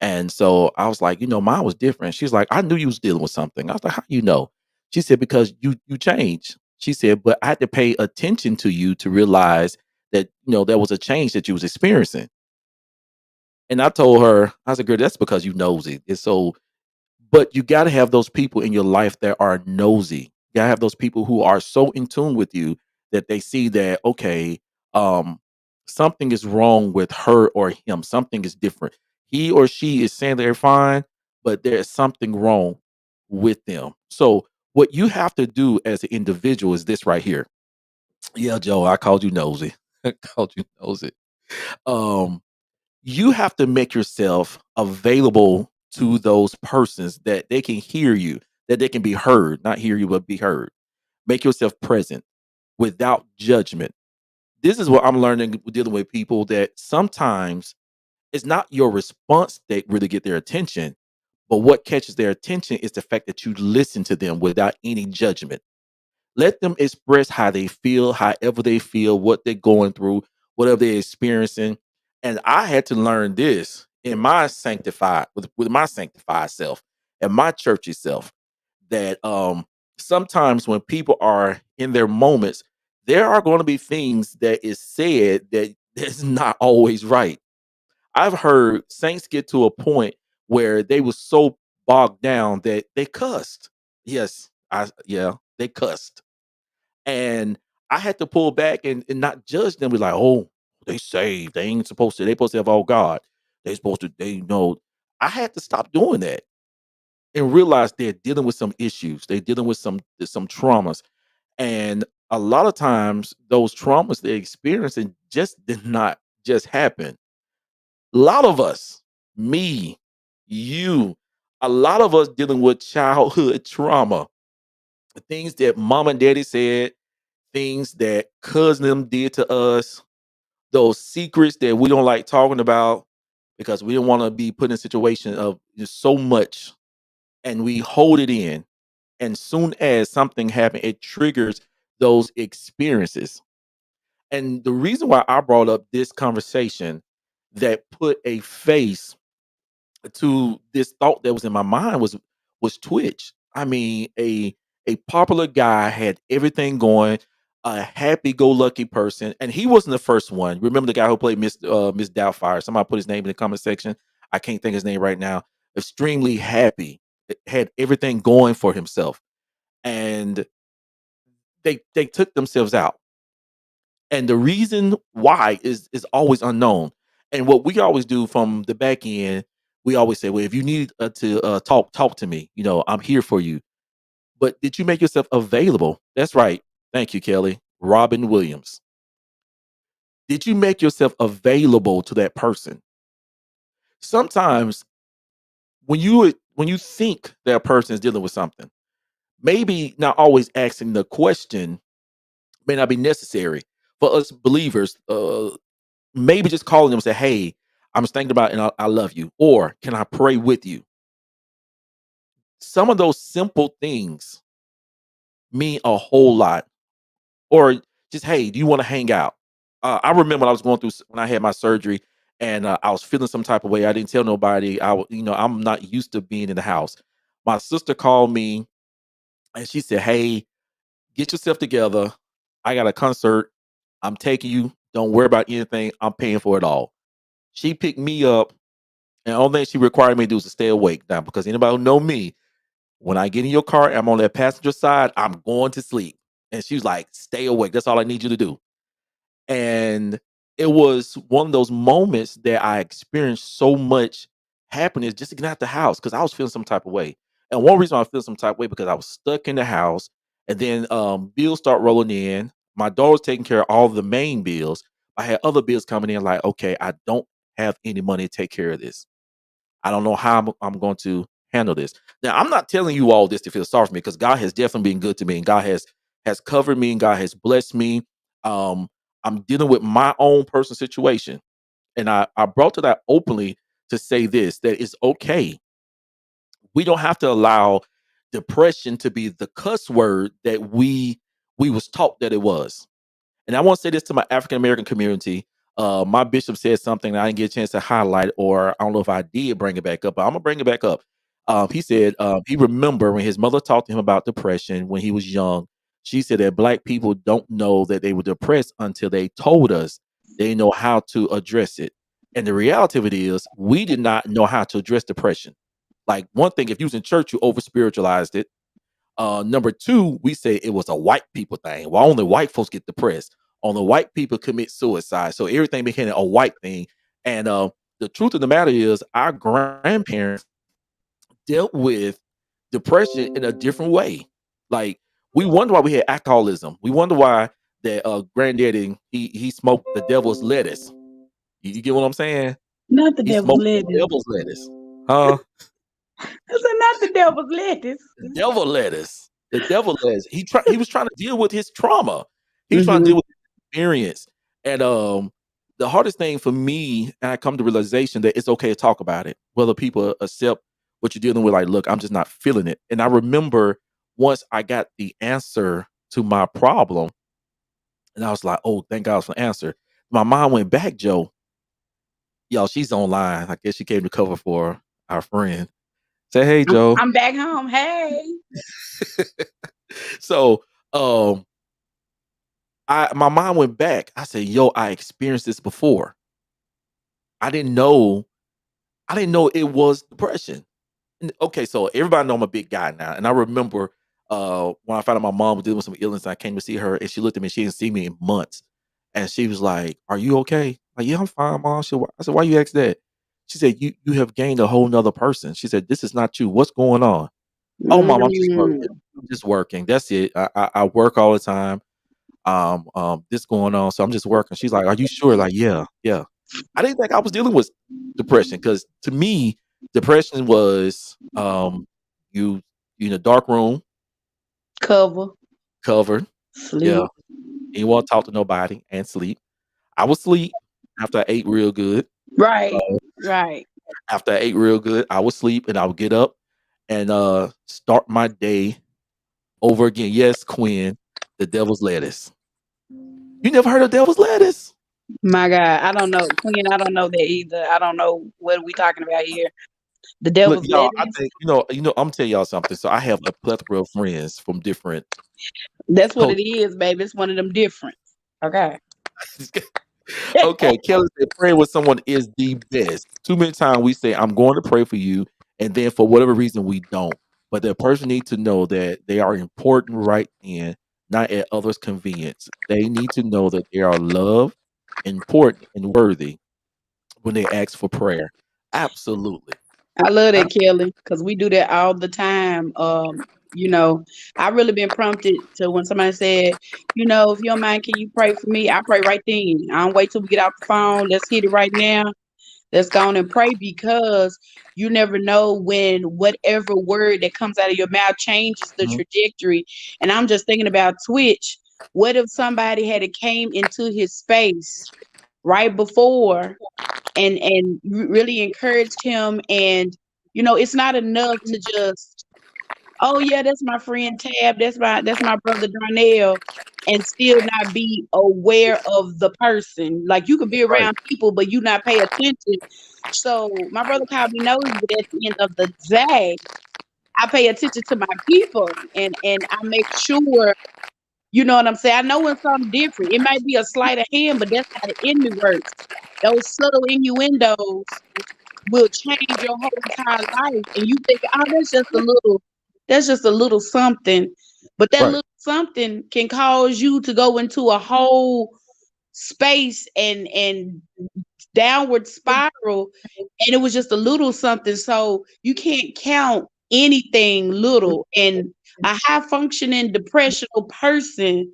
And so I was like, mine was different. She's like, I knew you was dealing with something. I was like, how you know? She said, because you changed. She said, but I had to pay attention to you to realize that, there was a change that you was experiencing. And I told her, I said, girl, that's because you nosy. And so but you gotta have those people in your life that are nosy. You gotta have those people who are so in tune with you that they see that, okay, um, something is wrong with her or him. Something is different. He or she is saying they're fine, but there is something wrong with them. So what you have to do as an individual is this right here. Yeah, Joe, I called you nosy. I called you nosy. Um, you have to make yourself available to those persons that they can hear you, that they can be heard, not hear you, but be heard. Make yourself present without judgment. This is what I'm learning dealing with people that sometimes it's not your response that really get their attention, but what catches their attention is the fact that you listen to them without any judgment. Let them express how they feel, however they feel, what they're going through, whatever they're experiencing. And I had to learn this in my with my sanctified self and my churchy self that sometimes when people are in their moments, there are going to be things that is said that is not always right. I've heard saints get to a point where they were so bogged down that they cussed. Yes, they cussed and I had to pull back and not judge them. Be like, oh, they saved. They ain't supposed to. They supposed to have all God. They supposed to. They know. I had to stop doing that and realize they're dealing with some issues. They're dealing with some traumas, and a lot of times those traumas they're experiencing just did not just happen. A lot of us, me, you, a lot of us dealing with childhood trauma, things that mom and daddy said, things that cousin them did to us, those secrets that we don't like talking about because we don't want to be put in a situation of just so much and we hold it in. And soon as something happens, it triggers those experiences. And the reason why I brought up this conversation that put a face to this thought that was in my mind was Twitch. I mean, a popular guy had everything going. a happy-go-lucky person, and he wasn't the first one. Remember the guy who played Miss Doubtfire? Somebody put his name in the comment section. I can't think of his name right now. Extremely happy, had everything going for himself, and they took themselves out. And the reason why is always unknown. And what we always do from the back end, we always say, "Well, if you need to talk to me. You know, I'm here for you." But did you make yourself available? That's right. Thank you, Kelly. Robin Williams. Did you make yourself available to that person? Sometimes when you think that person is dealing with something, maybe not always asking the question may not be necessary for us believers. Maybe just calling them and say, "Hey, I'm just thinking about it and I love you," or "Can I pray with you?" Some of those simple things mean a whole lot. Or just, "Hey, do you want to hang out?" I remember when I was going through when I had my surgery and I was feeling some type of way. I didn't tell nobody. I'm not used to being in the house. My sister called me and she said, "Hey, get yourself together. I got a concert. I'm taking you. Don't worry about anything. I'm paying for it all." She picked me up, and the only thing she required me to do is to stay awake. Now, because anybody who know me, when I get in your car, I'm on that passenger side. I'm going to sleep. And she was like, "Stay awake. That's all I need you to do." And it was one of those moments that I experienced so much happiness just to get out the house because I was feeling some type of way. And one reason I feel some type of way because I was stuck in the house, and then bills start rolling in. My daughter was taking care of all the main bills. I had other bills coming in, like, okay, I don't have any money to take care of this. I don't know how I'm going to handle this. Now, I'm not telling you all this to feel sorry for me because God has definitely been good to me, and God has covered me, and God has blessed me. Um, I'm dealing with my own personal situation, and I brought to that openly to say this: that it's okay. We don't have to allow depression to be the cuss word that we was taught that it was. And I want to say this to my African American community. My bishop said something that I didn't get a chance to highlight, or I don't know if I did bring it back up, but I'm gonna bring it back up. He said he remember when his mother talked to him about depression when he was young. She said that black people don't know that they were depressed until they told us. They know how to address it. And the reality of it is, we did not know how to address depression. Like one thing, if you was in church, you over spiritualized it. Number two, we say it was a white people thing. Well, only white folks get depressed. Only white people commit suicide. So everything became a white thing. And the truth of the matter is, our grandparents dealt with depression in a different way. Like we wonder why we had alcoholism. We wonder why that granddaddy he smoked the devil's lettuce. You get what I'm saying?
Not the
He
devil's
smoked the
lettuce.
devil's lettuce. Huh?
I said, not the devil's lettuce.
The devil lettuce. The devil lettuce. He was trying to deal with his trauma. He was trying to
Mm-hmm.
deal with his experience. And the hardest thing for me, and I come to realization that it's okay to talk about it, whether people accept what you're dealing with, like, look, I'm just not feeling it. And I remember once I got the answer to my problem, and I was like, oh, thank God for the answer. My mom went back, Joe. Y'all, she's online. I guess she came to cover for our friend. Say, hey, Joe.
I'm back home. Hey.
So my mind went back. I said, "Yo, I experienced this before. I didn't know. I didn't know it was depression." Okay, so everybody know I'm a big guy now, and I remember when I found out my mom was dealing with some illness. I came to see her, and she looked at me. She didn't see me in months, and she was like, "Are you okay?" Like, "Yeah, I'm fine, mom." I said, "Why you ask that?" She said, "You have gained a whole nother person." She said, "This is not you. What's going on?" "Oh, mom, I'm just working.
Mm.
I'm just working. That's it. I work all the time. This going on. So I'm just working." She's like, "Are you sure?" Like, "Yeah, yeah." I didn't think I was dealing with depression because to me, depression was you you in a dark room,
Cover.
covered, yeah,
Sleep.
and you want to talk to nobody and sleep. I would sleep after I ate real good.
Right.
Uh,
Right.
After I ate real good, I would sleep and I would get up and start my day over again. Yes, Quinn, the devil's lettuce. You never heard of devil's lettuce?
My God. I don't know. Queen, I don't know that either. I don't know what we talking about here. The
Look,
devil's
y'all, I
lettuce.
think, I'm tell y'all something. So I have a plethora of friends from different
That's what it
cultures.
is, baby. It's one of them different. Okay.
Okay, Kelly said praying with someone is the best. Too many times we say, I'm going to pray for you, and then for whatever reason we don't. But the person needs to know that they are important right then, not at others' convenience. They need to know that they are loved, important, and worthy when they ask for prayer. Absolutely.
I love
Ab-
that, Kelly, because we do that all the time. You know, I really been prompted to when somebody said, if you don't mind, can you pray for me? I pray right then. I don't wait till we get off the phone. Let's hit it right now. Let's go on and pray because you never know when whatever word that comes out of your mouth changes the
Mhm.
trajectory. And I'm just thinking about Twitch. What if somebody had came into his space right before and really encouraged him, and it's not enough to just, oh yeah, that's my friend Tab, that's my brother Darnell, and still not be aware of the person. Like, you could be
Right.
around people but you not pay attention. So my brother called me nosy, but at the end of the day, I pay attention to my people, and I make sure, you know what I'm saying? I know when something different. It might be a sleight of hand, but that's how the enemy works. Those subtle innuendos will change your whole entire life. And you think, oh, that's just a little something. But that
Right.
little something can cause you to go into a whole space and downward spiral. And it was just a little something. So you can't count anything little. And a high functioning depressional person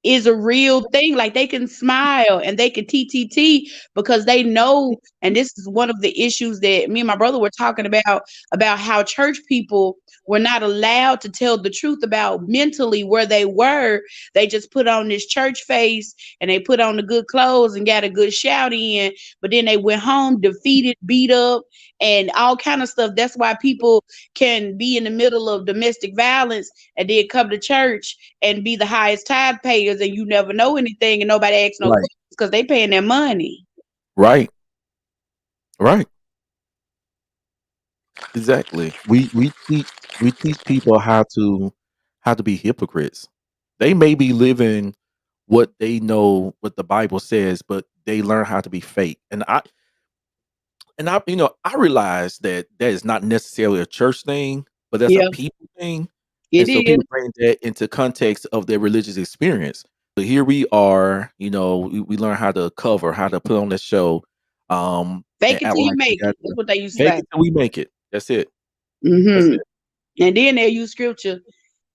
is a real thing. Like, they can smile and they can TTT because they know. And this is one of the issues that me and my brother were talking about how church people were not allowed to tell the truth about mentally where they were. They just put on this church face and they put on the good clothes and got a good shout in, but then they went home defeated, beat up, and all kind of stuff. That's why people can be in the middle of domestic violence and then come to church and be the highest tithe payers, and you never know anything and nobody asks no
Right.
questions because they paying their money.
Right. Right. Exactly. We teach people how to be hypocrites. They may be living what they know what the Bible says, but they learn how to be fake. And I realize that that is not necessarily a church thing, but that's a
Yeah,
people thing. And
it
so
is.
people bring that into context of their religious experience. So here we are, we learn how to cover, how to put on this show,
Fake
and
it
act
till you
like we
make
got
it. That's what they used to
fake
say.
it till we make it. That's it. That's
hmm
it.
And then they use scripture.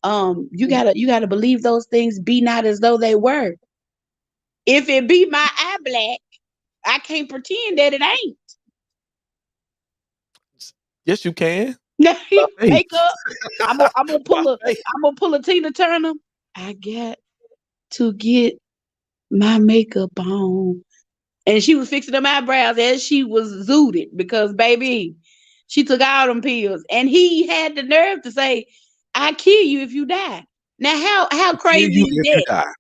You gotta believe those things be not as though they were. If it be my eye black, I can't pretend that it
Yes, you can.
ain't.
By faith.
Makeup. I'm gonna
By
pull a
faith.
I'm gonna pull a Tina Turner. I got to get my makeup on. And she was fixing them eyebrows as she was zooted because, baby, she took all them pills. And he had the nerve to say, I kill you if you die. Now, how
I kill
crazy
you
is
if you
that?
die.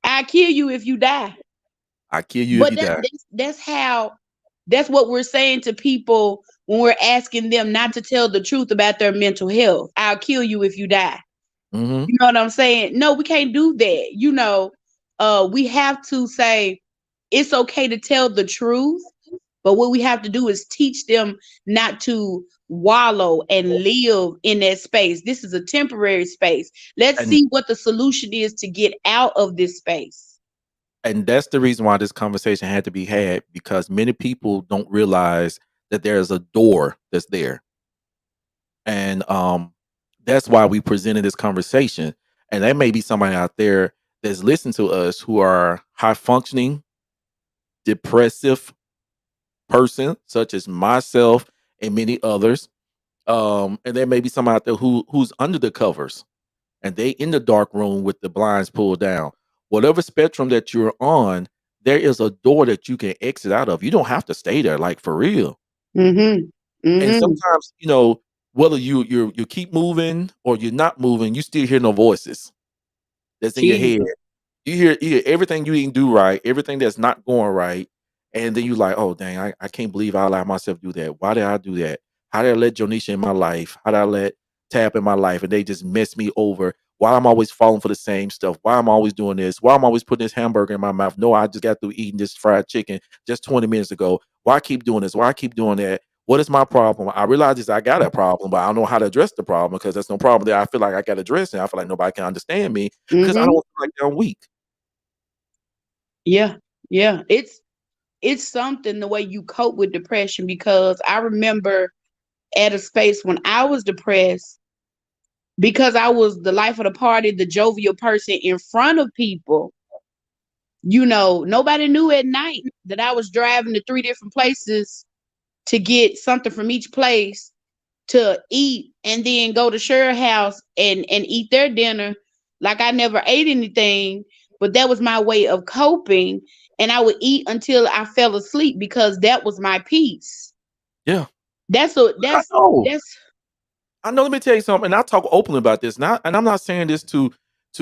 I kill you if you die.
I kill you if
But
you die.
that's what we're saying to people when we're asking them not to tell the truth about their mental health. I'll kill you if you die.
Mhm.
You know what I'm saying? No, we can't do that. We have to say it's okay to tell the truth, but what we have to do is teach them not to wallow and live in that space. This is a temporary space. Let's
And
see what the solution is to get out of this space.
and that's the reason why this conversation had to be had because many people don't realize that there's a door that's there. And that's why we presented this conversation. And there may be somebody out there that's listening to us who are high functioning, depressive person, such as myself and many others. And there may be somebody out there who's under the covers and they in the dark room with the blinds pulled down. Whatever spectrum that you're on, there is a door that you can exit out of. You don't have to stay there, like for real.
Mm-hmm.
And
Mm-hmm.
sometimes, whether you keep moving or you're not moving, you still hear no voices that's in your head.
Jesus.
You hear everything you didn't do right, everything that's not going right, and then you like, oh dang, I can't believe I allowed myself to do that. Why did I do that? How did I let Jonisha in my life? How did I let Tab in my life? And they just mess me over. Why I'm always falling for the same stuff? Why I'm always doing this? Why I'm always putting this hamburger in my mouth? No, I just got through eating this fried chicken just 20 minutes ago. Why I keep doing this? Why I keep doing that? What is my problem? I realize is I got a problem, but I don't know how to address the problem because there's no problem that I feel like I got to address, and I feel like nobody can understand me because I don't
Mm-hmm.
feel like I'm weak.
Yeah. Yeah. It's something the way you cope with depression, because I remember at a space when I was depressed, because I was the life of the party, the jovial person in front of people. Nobody knew at night that I was driving to three different places to get something from each place to eat, and then go to Cher's house and eat their dinner like I never ate anything. But that was my way of coping. And I would eat until I fell asleep because that was my peace.
Yeah,
That's a
I know.
that's
I know. Let me tell you something, and I talk openly about this. Now, and I'm not saying this to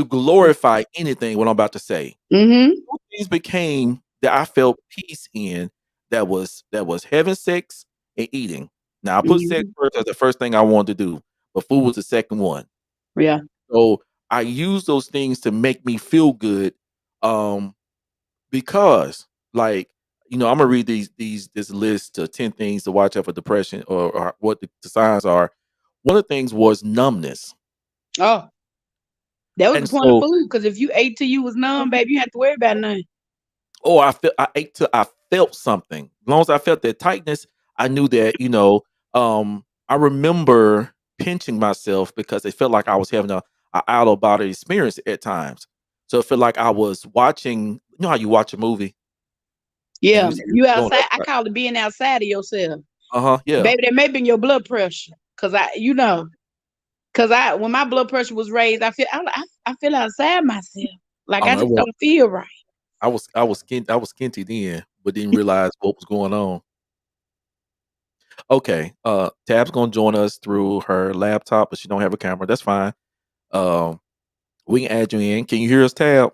glorify anything. What I'm about to say,
mm-hmm,
two things became that I felt peace in. That was having sex and eating. Now I put sex
mm-hmm,
first as the first thing I wanted to do, but food was the second one.
yeah.
So I use those things to make me feel good, um, because like I'm gonna read this list of 10 things to watch out for depression or what the signs are. One of the things was numbness,
Oh, that was the
and
point of
so
food, because if you ate till you was numb, baby, you had to worry about nothing.
I ate till I felt something. As long as I felt that tightness, I knew that, I remember pinching myself because it felt like I was having a out of body experience at times. So it felt like I was watching, how you watch a movie and
Yeah,
you see
you
going
outside.
up.
I call it being outside of yourself,
Uh-huh. Yeah.
baby. That may be in your blood pressure, cause when my blood pressure was raised, I feel outside myself, like
Oh
I
no,
just don't feel right.
I was skinty then, but didn't realize what was going on. Okay. Tab's gonna join us through her laptop, but she don't have a camera. That's fine. Um, we can add you in. Can you hear us, Tab?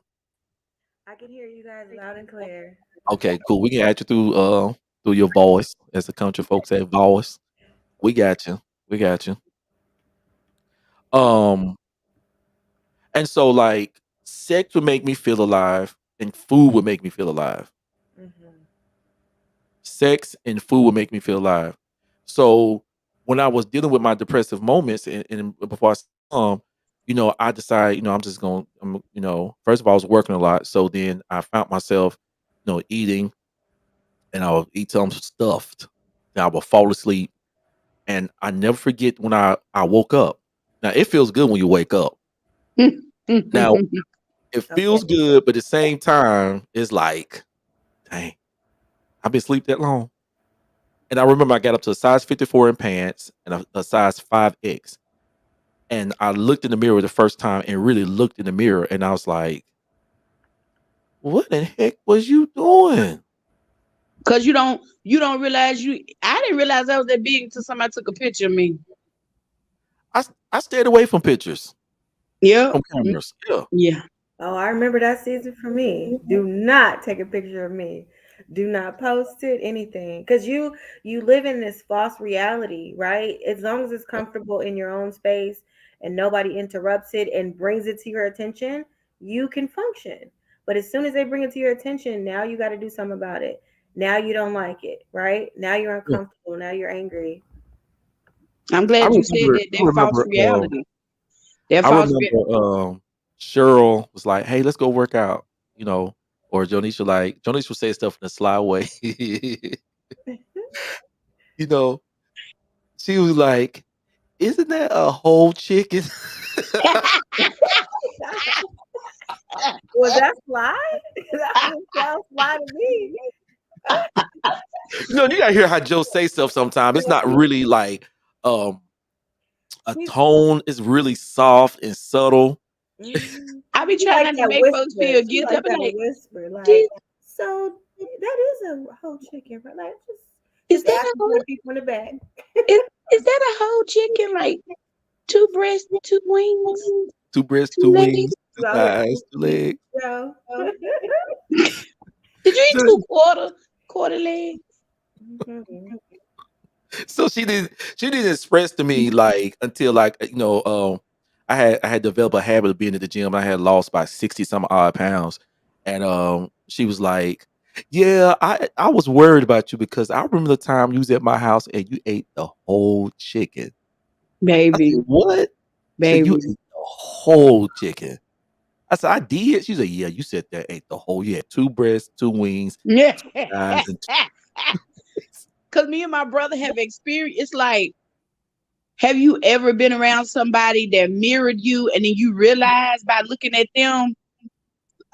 I can hear you guys loud and clear.
Okay, cool. We can add you through your voice, as the country folks say, voice. We got you. We got you. Um, and so like sex would make me feel alive, and food would make me feel alive.
Hmm.
Sex and food would make me feel alive. So when I was dealing with my depressive moments, and before I decided, I'm just going. First of all, I was working a lot, so then I found myself, eating, and I would eat something stuffed. Then I would fall asleep. And I never forget when I woke up. Now it feels good when you wake up. Now it
Okay.
feels good, but at the same time, it's like, dang, I've been asleep that long. And I remember I got up to a size 54 in pants and a size 5X. And I looked in the mirror the first time and really looked in the mirror and I was like, what the heck was you doing?
Cause you don't realize I didn't realize I was that big until somebody took a picture of me.
I stayed away from pictures,
Yep.
from cameras. Yeah.
Yeah.
Oh, I remember that season for me. Do not take a picture of me. Do not post it, anything. Because you live in this false reality, right? As long as it's comfortable in your own space and nobody interrupts it and brings it to your attention, you can function. But as soon as they bring it to your attention, now you got to do something about it. Now you don't like it, right? Now you're
Yeah.
uncomfortable. Now you're angry.
I'm
I
glad you said
remember
that.
I
That false
remember
reality. That
I
false
remember, Cheryl was like, "Hey, let's go work out," or Jonisha would say stuff in a sly way. You know, she was like, "Isn't that a whole chicken?"
Was that fly? That didn't sound fly to me.
You gotta hear how Joe say stuff sometimes. It's not really like um a
He's
tone. It's really soft and subtle.
mhm.
I be
She
trying
like
not to
that
make folks
whisper.
feel
She
guilty. I
like
be
that
like,
whisper. Like,
"This
so that is a whole chicken, right? Like,
is
just
that a
asking for
whole
the people in the back.
is, is that a whole chicken? Like two breasts, two wings,
Two breasts,
two
two
legs?
wings, two
You out here
thighs,
eating
two
pizza,
legs.
Joe.
Did you eat
So,
two quarter legs?"
Mhm.
So she didn't express to me like until like I had developed a habit of being at the gym. I had lost by 60 some odd pounds. And she was like, "Yeah, I was worried about you because I remember the time you was at my house and you ate the whole chicken." I said,
Baby,
"What?" She said, "You ate
baby.
the whole chicken." I said, "I did." She said, "Yeah, you said that ate the whole. You had two breasts, two wings,
Yeah.
two thighs, and
Cause me and my brother have experienced. It's like, have you ever been around somebody that mirrored you, and then you realize by looking at them,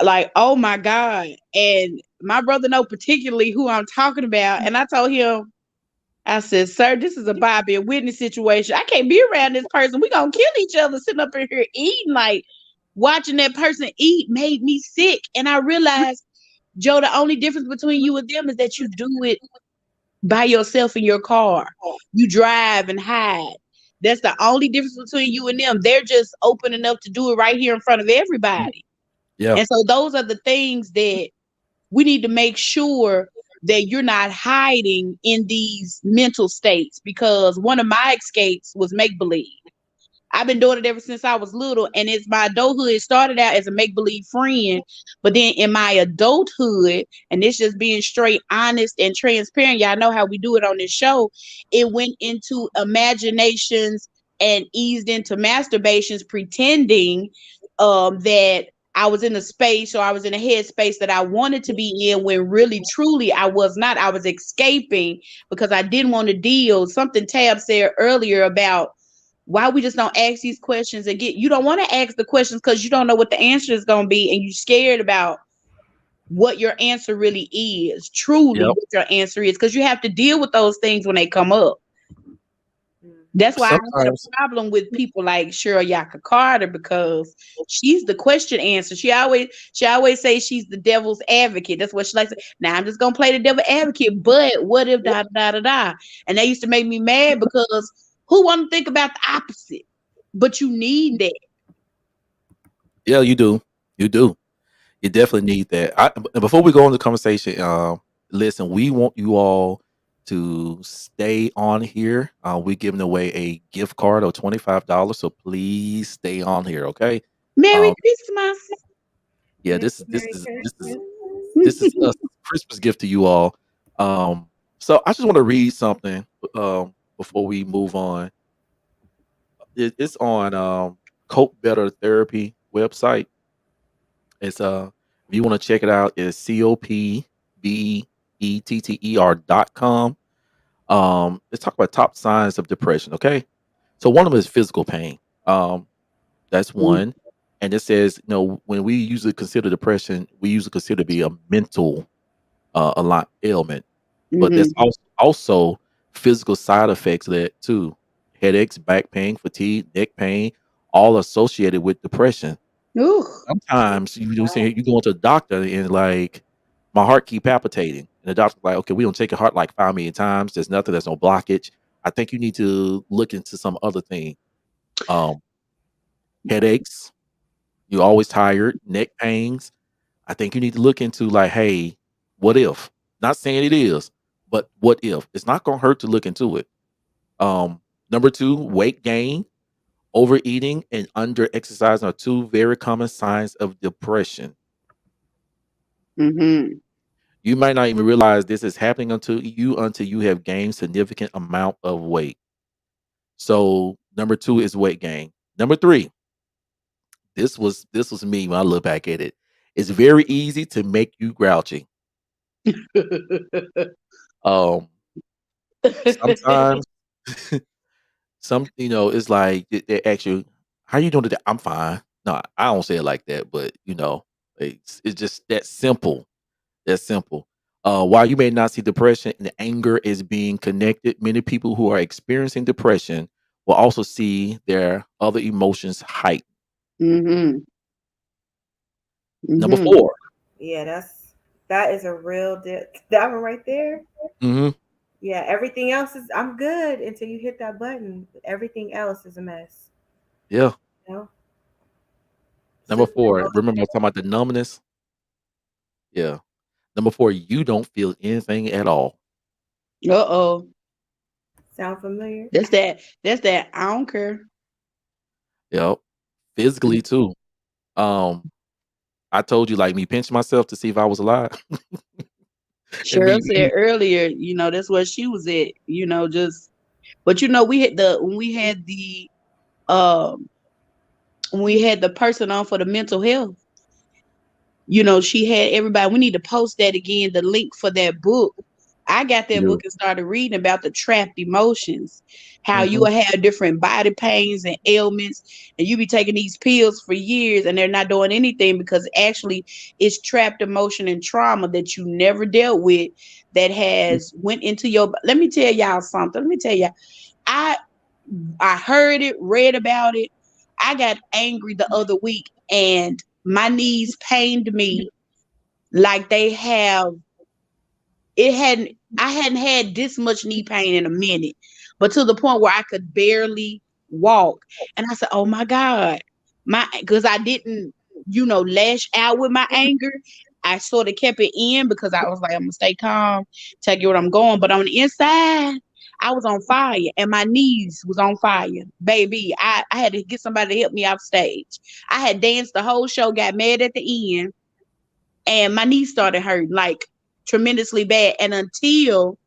like, oh my God. And my brother know particularly who I'm talking about. And I told him, I said, sir, this is a Bobby and Whitney situation. I can't be around this person. We gonna kill each other sitting up in here eating. Like, watching that person eat made me sick. And I realized, Joe, the only difference between you and them is that you do it by yourself in your car. You drive and hide. That's the only difference between you and them. They're just open enough to do it right here in front of everybody.
yeah,
And so those are the things that we need to make sure that you're not hiding in these mental states, because one of my escapes was make believe. I've been doing it ever since I was little, and it's my adulthood. It started out as a make believe friend, but then in my adulthood, and it's just being straight, honest, and transparent. Y'all know how we do it on this show. It went into imaginations and eased into masturbations, pretending that I was in a space, or I was in a headspace that I wanted to be in, when really, truly, I was not. I was escaping because I didn't want to deal. Something Tab said earlier about why we just don't ask these questions, and get, you don't want to ask the questions because you don't know what the answer is going to be, and you're scared about what your answer really is, truly
yep.
what your answer is, because you have to deal with those things when they come up. That's why I had
Sometimes,
a problem with people like Cheryl Yaka Carter, because she's the question answer. She always says she's the devil's advocate. That's what she likes. Now I'm just gonna play the devil advocate, but what if da da da da? And that used to make me mad, because who want to think about the opposite? But you need that.
yeah, you do, you do. You definitely need that. Before we go into the conversation, listen, we want you all to stay on here. We're giving away a gift card of $25, so please stay on here, okay?
Merry
Um,
Christmas.
yeah,
Merry,
this is this
Merry
is this is
Christmas.
this is a Christmas gift to you all. So I just want to read something before we move on. It's on Cope Better Therapy website. It's if you want to check it out, it's COPBETTER.com. Let's talk about top signs of depression. Okay, so one of them is physical pain. That's one, and it says when we usually consider depression, we usually consider to be a mental a lot ailment, but there's
Mm-hmm.
also physical side effects of that too: headaches, back pain, fatigue, neck pain, all associated with depression.
Ooh.
Sometimes you go into a doctor and like my heart keep palpitating, and the doctor's like, okay, we don't take your heart like 5 million times. There's nothing. There's no blockage. I think you need to look into some other thing. Um, Headaches. You're always tired. Neck pains. I think you need to look into like, hey, what if? Not saying it is, but what if? It's not gonna hurt to look into it. Number two, weight gain, overeating, and under exercising are two very common signs of depression.
Mm-hmm.
You might not even realize this is happening until you have gained significant amount of weight. So number two is weight gain. Number three, this was me when I look back at it. It's very easy to make you grouchy. Um, Sometimes it's like they ask you, "How you doing today?" I'm fine. No, I don't say it like that, but it's just that simple. That simple. While you may not see depression and anger as being connected, many people who are experiencing depression will also see their other emotions heightened.
Mm-hmm.
Number
Mm-hmm.
four.
Yeah, that is a real that one right there.
Hmm.
Yeah, everything else is I'm good until you hit that button. Everything else is a mess.
Yeah.
You know,
Number
super
four. Remember I
emotional.
was talking about the numbness? Yeah. Number four, you don't feel anything at all.
Uh-oh.
Sound familiar?
That's that I don't care.
Yep. Physically too. Um, I told you, like, me pinch myself to see if I was alive. And
Cheryl
me
said earlier, that's where she was at, just but we had the um when we had the person on for the mental health, she had everybody. We need to post that again, the link for that book. I got that
yeah.
book and started reading about the trapped emotions, how you
Mhm.
will have different body pains and ailments, and you be taking these pills for years and they're not doing anything because actually it's trapped emotion and trauma that you never dealt with that has went into your. Let me tell y'all something. Let me tell you, I I heard it, read about it. I got angry the other week and my knees pained me like they have it hadn't I hadn't had this much knee pain in a minute, but to the point where I could barely walk. And I said, "Oh my God." Because I didn't, lash out with my anger. I sort of kept it in because I was like, I'm gonna stay calm, tell you what I'm going. But on the inside, I was on fire and my knees was on fire. Baby, I had to get somebody to help me off stage. I had danced the whole show, got mad at the end, and my knees started hurting like tremendously bad. And until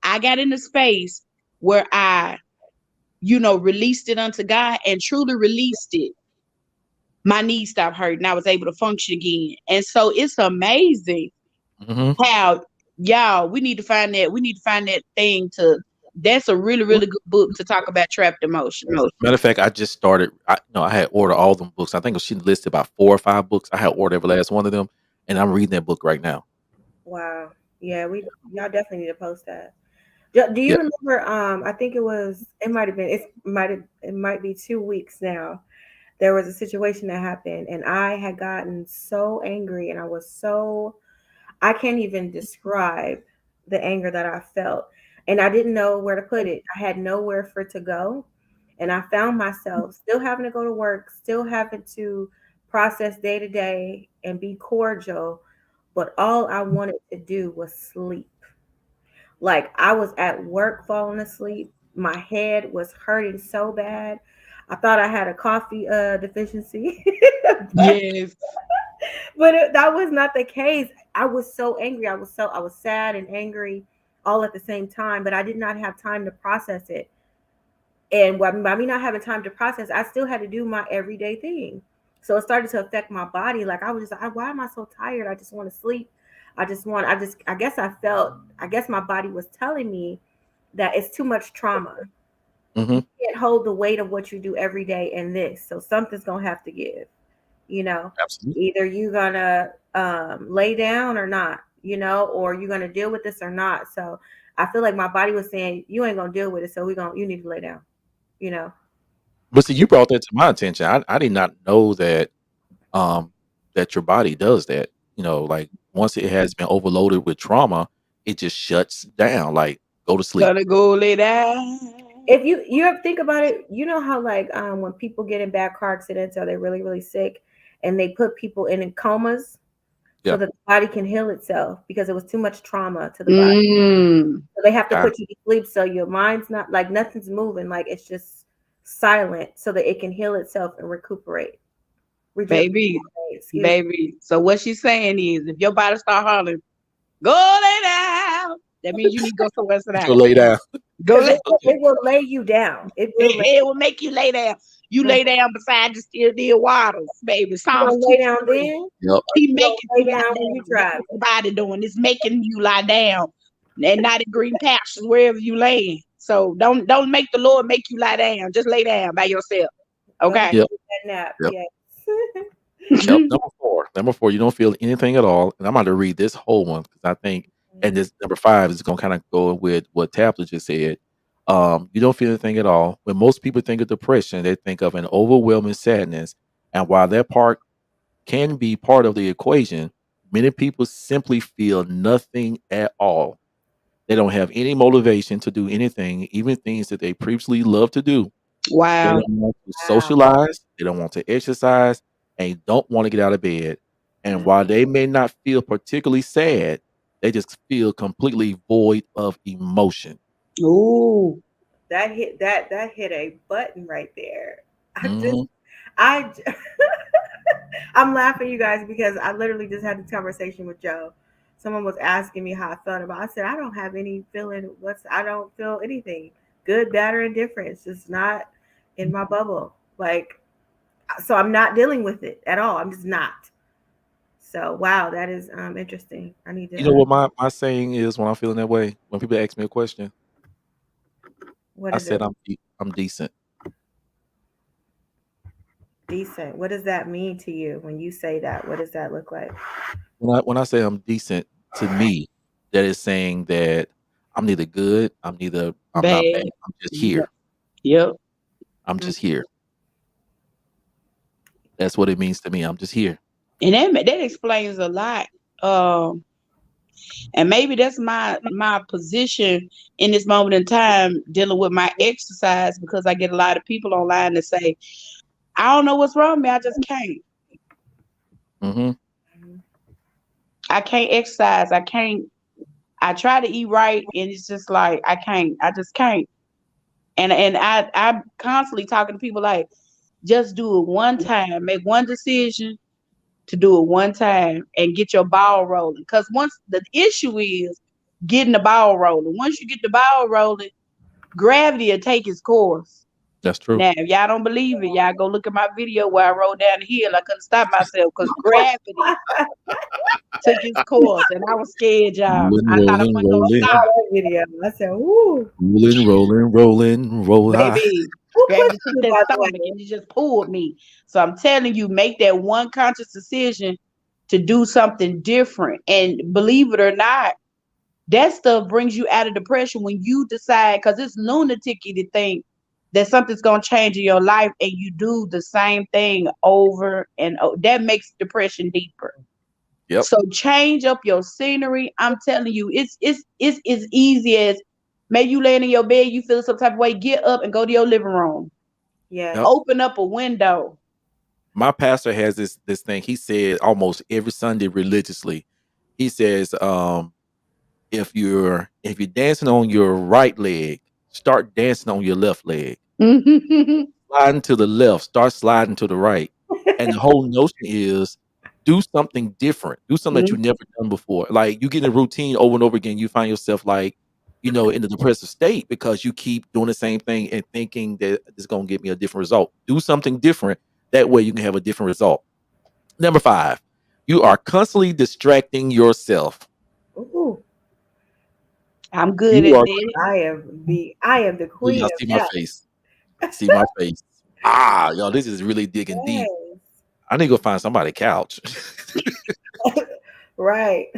I got in the space where I, released it unto God and truly released it, my knees stopped hurting. I was able to function again. And so it's amazing
Mhm.
how y'all, we need to find that. We need to find that thing to that's a really, really good book to talk about trapped emotions.
Matter of fact, I just started. I had ordered all them books. I think she listed about 4 or 5 books. I had ordered every last one of them, and I'm reading that book right now.
Wow. Yeah, y'all definitely need to post that. Do you
Yeah.
remember? I think it might have been, it might be 2 weeks now. There was a situation that happened, and I had gotten so angry, and I can't even describe the anger that I felt, and I didn't know where to put it. I had nowhere for it to go, and I found myself still having to go to work, still having to process day to day and be cordial, but all I wanted to do was sleep. Like I was at work falling asleep. My head was hurting so bad. I thought I had a coffee deficiency, but
Yes.
that was not the case. I was so angry. I was sad and angry all at the same time, but I did not have time to process it. And by me not having time to process, I still had to do my everyday thing. So it started to affect my body. Like I was just like, why am I so tired? I just want to sleep. I guess my body was telling me that it's too much trauma. You
Mhm.
can't hold the weight of what you do every day in this. So something's going to have to give, you know,
Absolutely.
either you're going to lay down or not, or you're going to deal with this or not. So I feel like my body was saying, you ain't going to deal with it. So you need to lay down, you know.
But see, you brought that to my attention. I did not know that, um, that your body does that. Like, once it has been overloaded with trauma, it just shuts down, like, "Go to sleep."
Gotta go lay down.
If you ever think about it, you know how like when people get in bad car accidents or they're really really sick, and they put people in comas so
Yeah.
that the body can heal itself because it was too much trauma to the body.
Mm,
So they have to
Ah,
put you to sleep so your mind's not like nothing's moving, like it's just silent so that it can heal itself and recuperate. Regenerate.
baby,
Excuse me.
baby. So what she's saying is if your body start hollering, go lay down. That means you need to go somewhere sit
you
down.
should lay down.
Go
Because
lay.
Okay.
it will lay you down. It will lay.
It will make you lay down. You
Mhm.
lay down beside the still dear waters, baby.
You
Psalms
gonna
2
lay down
and 3.
then,
Yep.
or
He
you
making
gonna
you
lay
lie
down when you
down. That's
drive?
what the body doing. It's making you lie down. And not in green pastures wherever you laying. So don't make the Lord make you lie down. Just lay down by yourself.
Go ahead
Okay.
Yep.
and take that nap.
Yep.
Yes.
Yep. Number 4. Number 4, you don't feel anything at all, and I'm about to read this whole one because I think, and this number 5 is gonna kinda go with what Tabitha just said. You don't feel anything at all. When most people think of depression, they think of an overwhelming sadness, and while that part can be part of the equation, many people simply feel nothing at all. They don't have any motivation to do anything, even things that they previously loved to do. They
Wow.
don't want to
Wow.
socialize, they don't want to exercise, and don't wanna get out of bed. And
Mm.
while they may not feel particularly sad, they just feel completely void of emotion.
Ooh.
that hit a button right there. I just
Hmm.
I I'm laughing, you guys, because I literally just had this conversation with Joe. Someone was asking me how I felt about. I said I don't have any feeling. I don't feel anything, good, bad, or indifferent. It's just not in my bubble. Like, so I'm not dealing with it at all. I'm just not. So wow, that is interesting. I need to
You know what my saying is when I'm feeling that way? When people ask me a question,
what
I
is
said
it?
I'm decent.
Decent. What does that mean to you when you say that? What does that look like?
When I say I'm decent, to me, that is saying that I'm not bad.
Bad.
I'm just
Yep.
here.
Yep.
I'm
Mm,
just here. That's what it means to me. I'm just here.
And that explains a lot. Um, and maybe that's my position in this moment in time dealing with my exercise because I get a lot of people online that say, I don't know what's wrong with me. I just can't.
Mhm.
mhm.
I can't exercise. I can't. I try to eat right, and it's just like I can't. I just can't. And I'm constantly talking to people like, just do it one time. Make one decision to do it one time and get your ball rolling. Because once the issue is getting the ball rolling, once you get the ball rolling, gravity will take its course.
That's true.
Now, if y'all don't believe it, y'all go look at my video where I rode down the hill. I couldn't stop myself because gravity took its course, and I was scared, y'all.
Rolling,
I thought I
rolling,
wasn't gonna
I
rolling,
stop,
saw that video. I said, "Ooh,
rolling, roll high.
baby.
who
Gravity
pushed
took
you
that
by the
stomach
way?"
and it just pulled me. So I'm telling you, make that one conscious decision to do something different. And believe it or not, that stuff brings you out of depression when you decide, because it's lunatic to think that something's going to change in your life and you do the same thing over and over. That makes depression deeper.
Yep.
So change up your scenery. I'm telling you, it's as easy as maybe you laying in your bed, you feel some type of way, get up and go to your living room.
Yes.
Yep.
Open up a window.
My pastor has this thing. He said almost every Sunday religiously. He says, if you're dancing on your right leg, start dancing on your left leg. Sliding to the left, start sliding to the right. And the whole notion is do something different. Do something that you've never done before. Like you get in a routine over and over again, you find yourself like, in the depressive state because you keep doing the same thing and thinking that it's gonna get me a different result. Do something different. That way you can have a different result. Number 5, you are constantly distracting yourself.
Ooh,
I'm good
You
at
are
that.
I am the queen
y'all
of
see my
that.
face. See my face. Ah, y'all, this is really digging deep.
Yes.
I need to go find somebody couch.
Right.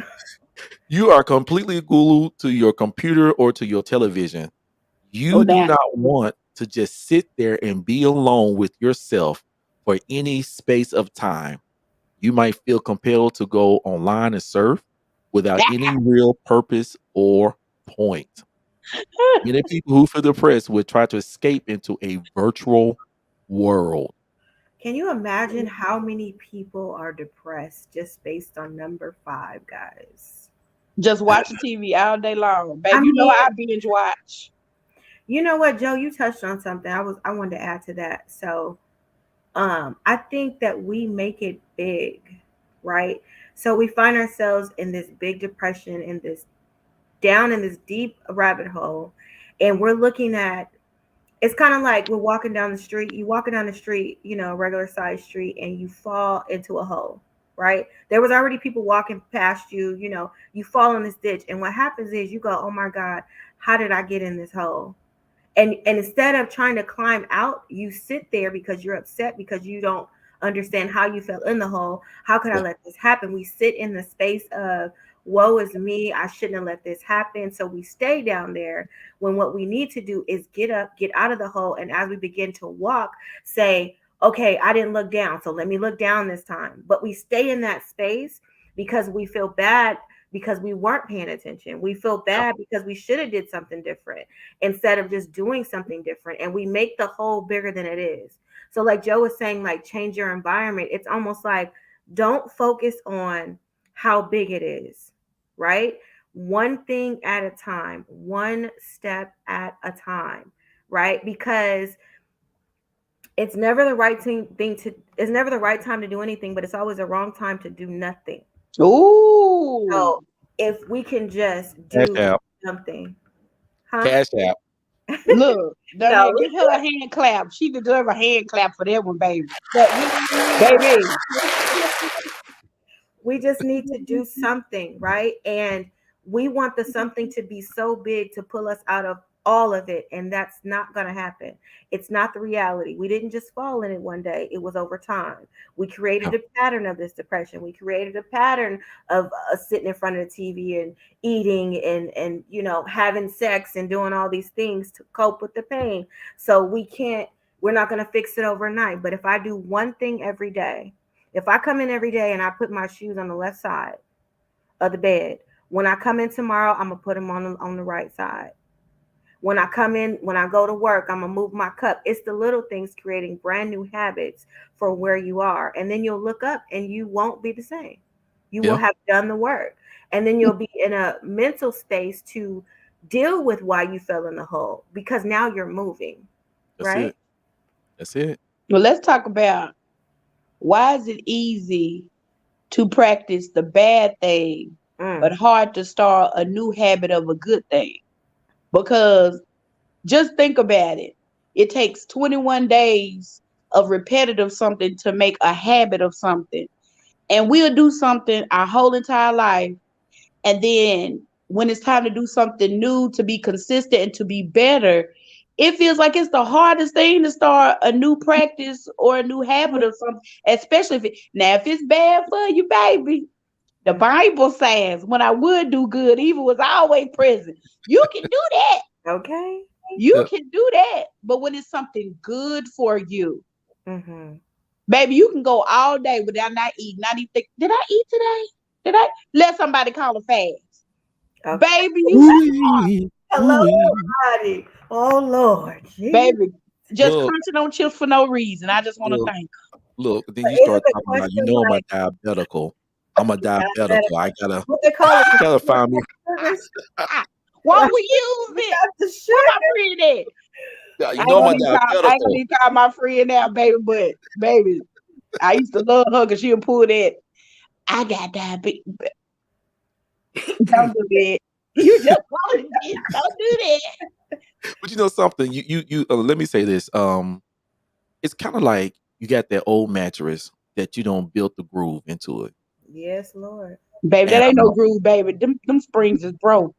You are completely glued to your computer or to your television.
Oh,
You do
damn.
not want to just sit there and be alone with yourself for any space of time. You might feel compelled to go online and surf without any real purpose or point. Many people who feel depressed would try to escape into a virtual world.
Can you imagine how many people are depressed just based on number five, guys?
Just watching TV all day long.
I
Baby, you know
mean,
I binge watch.
you know what, Joe? You touched on something. I wanted to add to that. So, I think that we make it big, right? So we find ourselves in this big depression, in this down in this deep rabbit hole, and we're looking at. It's kind of like we're walking down the street. You walking down the street, a regular sized street, and you fall into a hole, right? There was already people walking past you. You fall in this ditch, and what happens is you go, "Oh my God, how did I get in this hole?" And instead of trying to climb out, you sit there because you're upset because you don't understand how you fell in the hole. How could I
Yeah.
let this happen? We sit in the space of woe is me, I shouldn't have let this happen. So we stay down there when what we need to do is get up, get out of the hole, and as we begin to walk, say, okay, I didn't look down, so let me look down this time. But we stay in that space because we feel bad because we weren't paying attention. We feel
Yeah.
bad because we should have did something different instead of just doing something different, and we make the hole bigger than it is. So like Joe was saying, like, change your environment. It's almost like don't focus on how big it is, right? One thing at a time, one step at a time. right? Because it's never the right thing to it's never the right time to do anything, but it's always the wrong time to do nothing.
Ooh.
So if we can just
Cash
do
out.
something, huh?
Cash out.
Look,
No,
give her a hand clap. She deserve a hand clap for that one, baby.
but you know what I mean?
Baby.
We just need to do something, right? And we want the something to be so big to pull us out of all of it. And that's not going to happen. It's not the reality. We didn't just fall in it one day, it was over time. We created
Yeah.
a pattern of this depression. We created a pattern of sitting in front of the TV and eating and, having sex and doing all these things to cope with the pain. So we're not going to fix it overnight. But if I do one thing every day, if I come in every day and I put my shoes on the left side of the bed, when I come in tomorrow, I'm gonna put them on the right side. When I go to work, I'm gonna move my cup. It's the little things creating brand new habits for where you are, and then you'll look up and you won't be the same. You will
Yeah.
have done the work, and then you'll be in a mental space to deal with why you fell in the hole because now you're moving,
That's
right?
it. That's it.
Well, let's talk about why is it easy to practice the bad thing,
Mm.
but hard to start a new habit of a good thing? Because just think about it. It takes 21 days of repetitive something to make a habit of something. And we'll do something our whole entire life. And then when it's time to do something new, to be consistent and to be better, it feels like it's the hardest thing to start a new practice or a new habit or something, especially if it's bad for you, baby. The Bible says, when I would do good, evil was always present. You can do that.
Okay.
You
Yeah.
can do that. But when it's something good for you,
Mm-hmm.
baby, you can go all day without not eating, not even think, did I eat today? Did I let somebody call a fast?
Okay.
Baby, you
Ooh-wee.
Hello,
Ooh-wee.
everybody. Oh Lord, Jesus.
baby, just
Look,
crunching on chips for no reason. I just want to
look,
thank
look. Then
But
you
isn't
start
the
talking about,
question
I'm a
like
diabetical. I'm a
that?
diabetical.
What they call it?
I
The
gotta find me.
sugars?
her. Won't
Like,
we use
we
it?
got the
Where
sugar.
my friend at?
Yeah,
I
you
ain't
know I'm
gonna
a
even call, I ain't gonna
diabetical.
even call my friend out, baby, but baby, I used to love her because she'll pull that. I got diabetes. Don't do that. You just want it. Don't do that.
But you know something? Let me say this. It's kind of like you got that old mattress that you don't build the groove into it,
Yes, Lord.
Baby, that
and
ain't no groove, baby. Them springs is broke.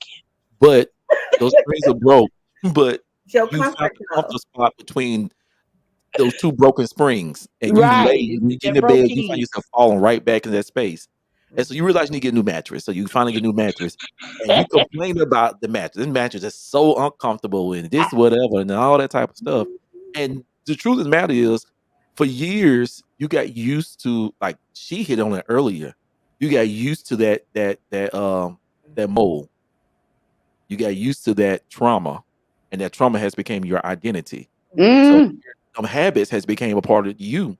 but those springs are broke. But
It's your
you found
comfort
the
zone.
comfortable spot between those 2 broken springs, and you lay,
Right.
when you get in
That
the
broke
bed, you find
in.
yourself falling right back in that space, and so you
Mhm.
realize you need to get a new mattress, so you finally get a new mattress, and you complain about the mattress. This mattress is so uncomfortable and this whatever and all that type of stuff, and the truth of the matter is, for years, you got used to, like, she hit on it earlier, you got used to that mold. You got used to that trauma, and that trauma has became your identity. So
Mm.
some habits has became a part of you,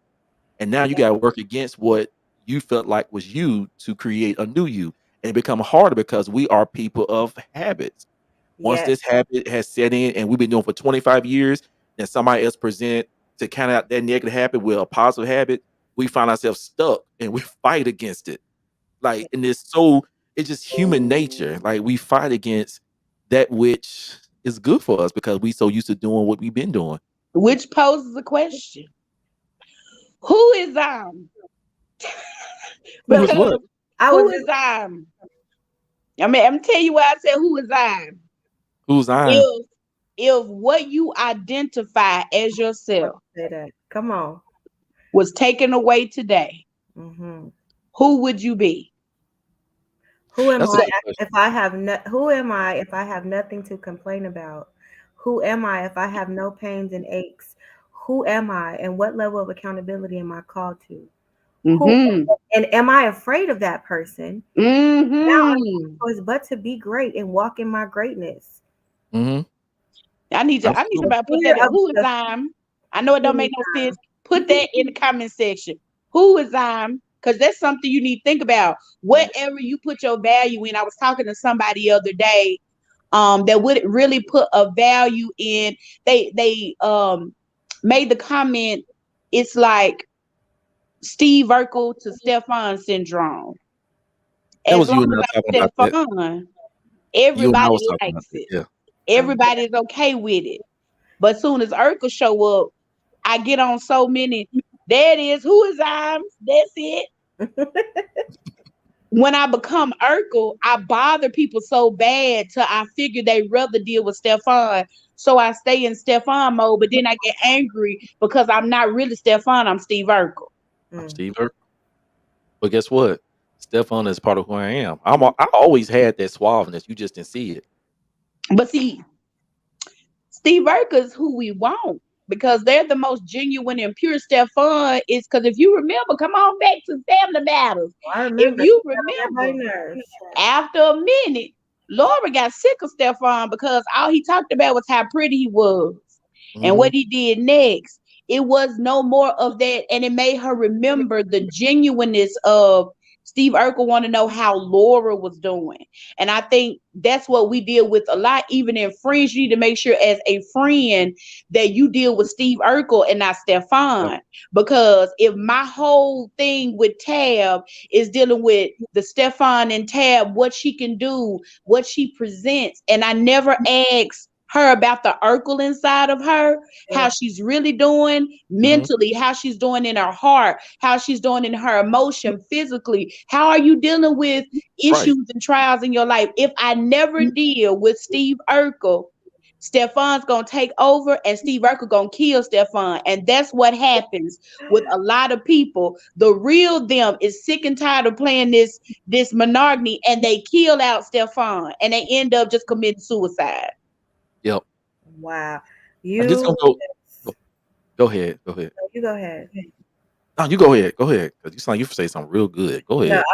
and now you
Yeah.
got to work against what you felt like was you to create a new you, and it become harder because we are people of habits. Once
Yes.
this habit has set in, and we've been doing for 25 years, and somebody else present to count out that negative habit with a positive habit, we find ourselves stuck and we fight against it. Like, and it's just human nature. Like, we fight against that which is good for us because we so used to doing what we've been doing.
Which poses a question. Who is
Who is
So
what?
Because
I was
who
just
is I mean, I'm tell you why I said who is
Who's I?
If what you identify as
about
yourself
to say that. Come on.
was taken away today,
Hmm.
who would you be?
Who am
That's a
I
So
good question.
if I have who am I if I have nothing to complain about? Who am I if I have no pains and aches? Who am I and what level of accountability am I called to? Who
mm-hmm.
and am I afraid of that person? Now I have
Mm-hmm.
no choice but to be great and walk in my greatness.
Mhm.
I need
Absolutely.
somebody to put
Fear
that in.
of
Who is
the
I know it don't
fear.
make no sense. Put that in the comment section. Who is because that's something you need to think about.
Yeah.
Whatever you put your value in. I was talking to somebody the other day. that would really put a value in. They made the comment. It's like Steve Urkel to Stefan syndrome.
That
As
was you
long
and
as
I talking
I'm
about that.
Stefan,
You and I
everybody
was talking about
likes
that.
it.
Yeah.
Everybody is okay with it. But soon as Urkel show up, I get on so many. There it is. Who is Imes? That's it. When I become Urkel, I bother people so bad till I figure they rather deal with Stefan. So I stay in Stefan mode, but then I get angry because I'm not really Stefan. I'm Steve Urkel.
I'm
Mm.
Steve Urkel. But guess what? Stefan is part of who I am. I always had that suaveness. You just didn't see it.
But see, Steve Urkel is who we want because they're the most genuine and pure. Stefan is because if you remember, come on back to Family Matters.
I
If
remember.
you
She got on
remember,
everybody's nerves.
after a minute, Laura got sick of Stefan because all he talked about was how pretty he was and
Hmm.
what he did next. It was no more of that, and it made her remember the genuineness of Steve Urkel want to know how Laura was doing. And I think that's what we deal with a lot, even in friends. You need to make sure as a friend that you deal with Steve Urkel and not
Yep.
Stefan. Because if my whole thing with Tab is dealing with the Stefan and Tab, what she can do, what she presents, and I never ask her about the Urkel inside of her, how
Yeah.
she's really doing
Hmm.
mentally, how she's doing in her heart, how she's doing in her emotion, physically. How are you dealing with
Right.
issues and trials in your life? If I never deal with Steve Urkel, Stefan's gonna take over and Steve Urkel gonna kill Stefan. And that's what happens with a lot of people. The real them is sick and tired of playing this monogamy and they kill out Stefan and they end up just committing suicide.
Yep.
Wow.
I'm just
You
gonna go. Go ahead. Go ahead.
you go ahead.
No, you go ahead. Go ahead. Because you sound like you say something real good. Go
No,
ahead.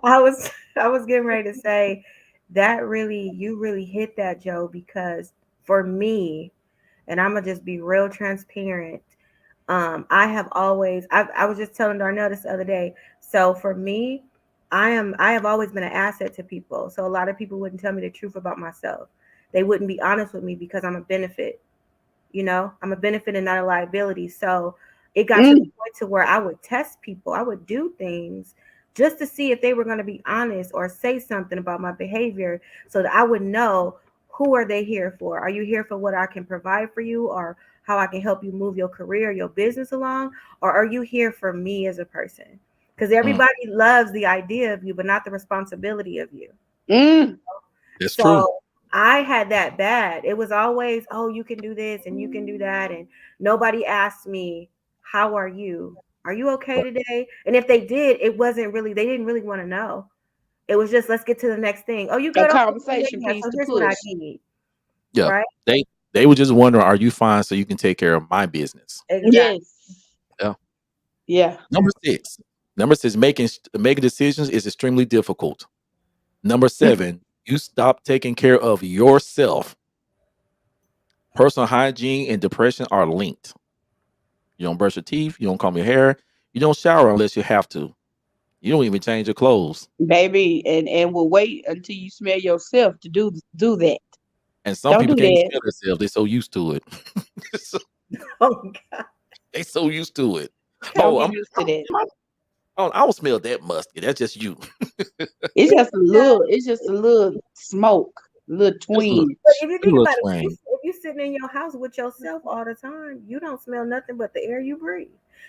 I was getting ready to say that really you really hit that, Joe, because for me, and I'm gonna just be real transparent. I have always I was just telling Darnell this the other day. So for me, I have always been an asset to people. So a lot of people wouldn't tell me the truth about myself. They wouldn't be honest with me because I'm a benefit. I'm a benefit and not a liability. So it got to the
Mm,
point to where I would test people. I would do things just to see if they were going to be honest or say something about my behavior so that I would know who are they here for? Are you here for what I can provide for you or how I can help you move your career, your business along? Or are you here for me as a person? Because
Mm,
everybody loves the idea of you, but not the responsibility of you.
mm.
that's true.
So I had that bad. It was always, oh, you can do this and you can do that. And nobody asked me, how are you? Are you okay
Right.
today? And if they did, it wasn't really, they didn't really want to know. It was just, let's get to the next thing. Oh, you
A
good? Okay. Yeah,
conversation
yeah.
piece
So
to
here's what I
push.
need.
Yeah.
Right?
They were just wondering, are you fine so you can take care of my business?
Exactly.
Yes.
Yeah.
Yeah.
Number six. Number six, making decisions is extremely difficult. Number
Mm.
seven, you stop taking care of yourself. Personal hygiene and depression are linked. You don't brush your teeth, you don't comb your hair, you don't shower unless you have to. You don't even change your clothes.
Baby, and we'll wait until you smell yourself to do that.
And some
Don't
people
do
can't even
that.
smell themselves. They're so used to it. So-
Oh, God.
they so used to it.
Don't
Oh,
get
I'm
used to that.
I don't smell that musky. That's just you.
It's
If
just a little, it's just a little smoke, a little
Just a little,
But
twinge.
if you
just a
think
little
about it,
twang.
if you sitting in your house with yourself all the time, you don't smell nothing but the air you breathe.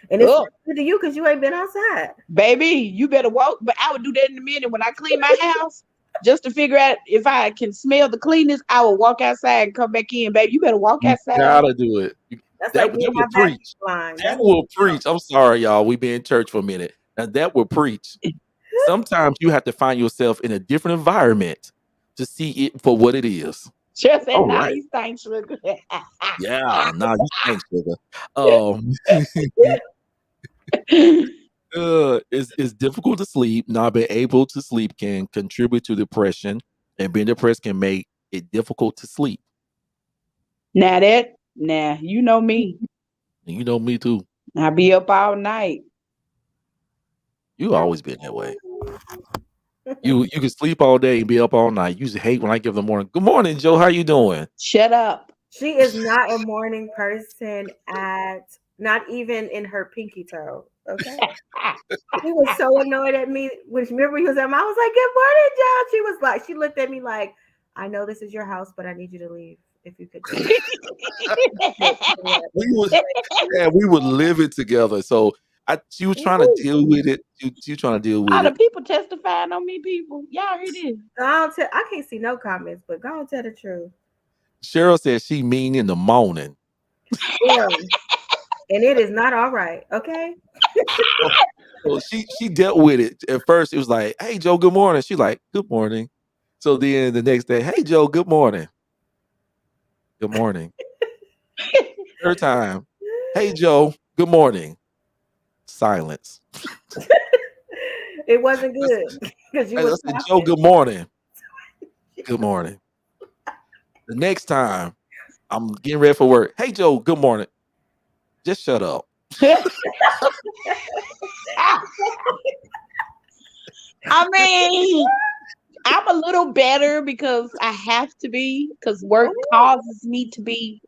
And it's
Oh,
not good to you because you ain't been outside.
baby, you better walk. But I would do that in a minute when I clean my house, just to figure out if I can smell the cleanness. I will walk outside and come back in, baby. You better walk
You
outside.
gotta do it.
That's
That
like me
that
and
will
my vacuum
preach.
line.
That
That's
will preach. I'm sorry, y'all. We been in church for a minute. And that will preach. Sometimes you have to find yourself in a different environment to see it for what it is.
Just said,
All
nah,
right.
you stink sugar.
Yeah. Nah, you stink, sugar. It's difficult to sleep. Not being able to sleep can contribute to depression, and being depressed can make it difficult to sleep.
Nah, you know me.
And you know me too.
I be up all night.
You always been that way. You can sleep all day and be up all night. You just hate when I give the morning. Good morning, Joe. How you doing?
Shut up.
She is not a morning person at not even in her pinky toe. Okay. He was so annoyed at me when remember he was at my I was like, "Good morning, John." She was like, she looked at me like, "I know this is your house, but I need you to leave. If you could just
We was yeah, we would live it together. So she was trying to deal with it. She was trying to deal with
All the
it.
people testifying on me, people. Y'all hear this?
I can't see no comments, but go on tell the truth.
Cheryl said she mean in the morning.
Yeah. And it is not all right. Okay.
So, so she dealt with it. At first, it was like, "Hey Joe, good morning." She like, "Good morning." So then the next day, "Hey Joe, good morning." Good morning. Third time, "Hey Joe, good morning." Silence.
It wasn't good because you
I
was
said, "Joe,
talking.
good morning." Good morning. The next time, I'm getting ready for work. "Hey Joe, good morning." Just shut up.
I mean, I'm a little better because I have to be, because work causes me to be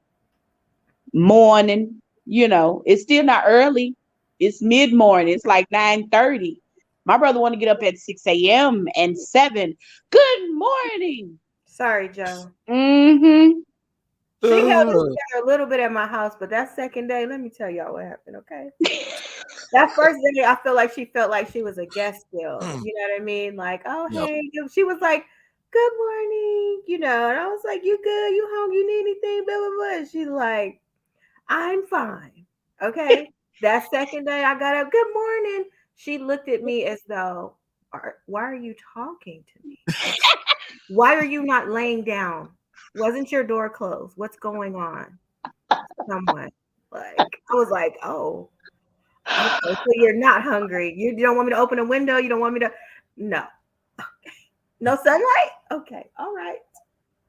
morning. It's still not early. It's mid morning. It's like 9:30. My brother want to get up at 6 a.m. and 7. Good morning.
Sorry, Joe.
Mm-hmm.
She held us
Uh,
together a little bit at my house, but that second day, let me tell y'all what happened, okay? That first day, I feel like she felt like she was a guest still. You know what I mean? Like, oh
yep.
hey, she was like, "Good morning," and I was like, "You good? You home? You need anything?" Blah blah blah. And she's like, "I'm fine." Okay. That second day, I got up. Good morning. She looked at me as though, "Why are you talking to me? Why are you not laying down? Wasn't your door closed? What's going on?" Someone like I was like, "Oh, okay, so you're not hungry. You don't want me to open a window. You don't want me to. No, no sunlight. Okay, all right."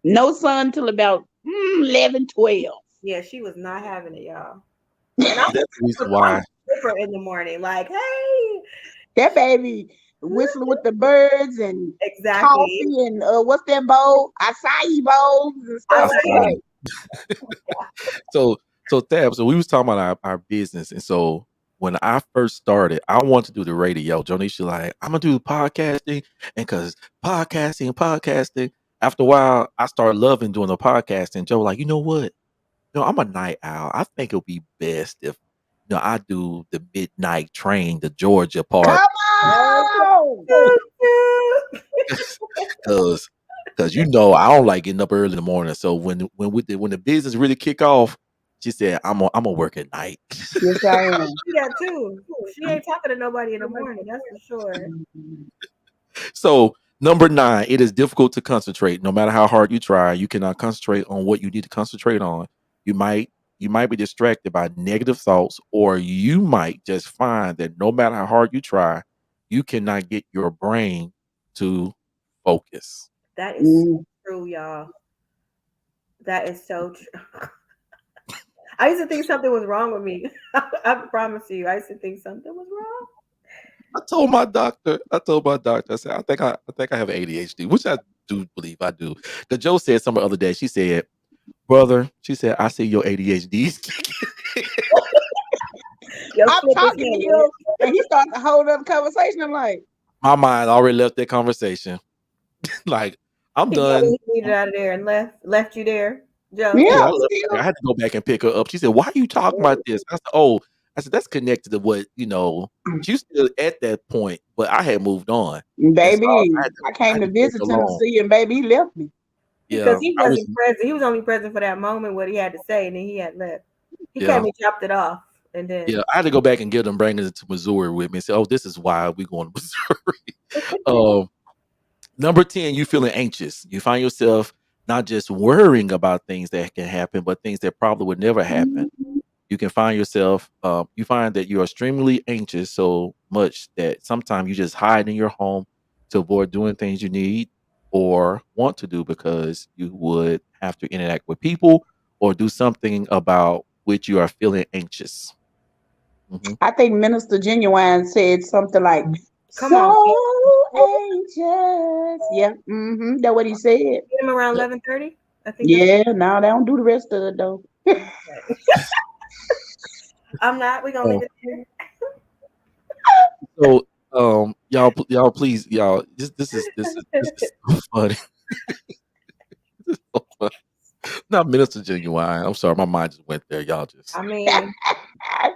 No sun till about 11, 12.
Yeah, she was not having it, y'all. And I'm
That's the reason
I'm
why.
super in the morning, like, hey,
That baby whistling with the birds and
exactly.
coffee and what's that bowl? Acai bowls and
I
stuff
I
like
saw
that.
you. So Tab, so we was talking about our business. And so when I first started, I wanted to do the radio. Jonisha like, I'm gonna do podcasting. And cause podcasting. After a while, I started loving doing the podcasting. Joe, like, you know what? No, I'm a night owl. I think it'll be best if I do the midnight train, the Georgia part.
Come
Okay.
on.
Cause I don't like getting up early in the morning. So when the business really kick off, she said, I'm gonna work at night.
Yes, I am.
She that too. She ain't talking to nobody in the morning, that's for sure.
So number 9, it is difficult to concentrate. No matter how hard you try, you cannot concentrate on what you need to concentrate on. You might you might be distracted by negative thoughts, or you might just find that no matter how hard you try, you cannot get your brain to focus.
That is so
Mm.
true, y'all. That is so true. I used to think something was wrong with me. I promise you, I used to think something was wrong.
I told my doctor, I said, I think I have ADHD, which I do believe I do. Because Joe said something the other day. She said, "Brother," she said, "I see your ADHD."
Your
I'm
slip is
talking to
handed.
him and he starts to hold up conversation. I'm like,
My mind already left that conversation. Like, I'm
He got what
done.
he needed out of there and left you there, Joe.
Yeah,
yeah,
I left it
still.
there. I had to go back and pick her up. She said, "Why are you talking about this?" I said, "Oh," I said, "That's connected to what, she was still at that point, but I had moved on." And so
Baby, I
I
came
had
to
to take
visit
her along.
Tennessee and baby, he left me.
Because
Yeah,
he
I was
wasn't present. He was only present for that moment what he had to say, and then he had left. He came
yeah.
and chopped it off, and
Yeah,
then
I had to go back and get them, bring it to Missouri with me and say, "Oh, this is why we going to Missouri." Um, Number 10, you feeling anxious. You find yourself not just worrying about things that can happen, but things that probably would never happen. You can find yourself, you find that you're extremely anxious so much that sometimes you just hide in your home to avoid doing things you need or want to do because you would have to interact with people or do something about which you are feeling anxious. Mhm.
I think Minister Genuine said something like,
come on,
so
Kim.
anxious. Yeah, that's what he said.
Get them around
Yep.
11:30. I think that's
Yeah, now they don't do the rest of it though.
okay. I'm not. We're gonna
Oh,
leave it there.
so y'all please y'all this is so funny. This is so funny. Not Minister Genuine. I'm sorry, my mind just went there. Y'all just
I mean,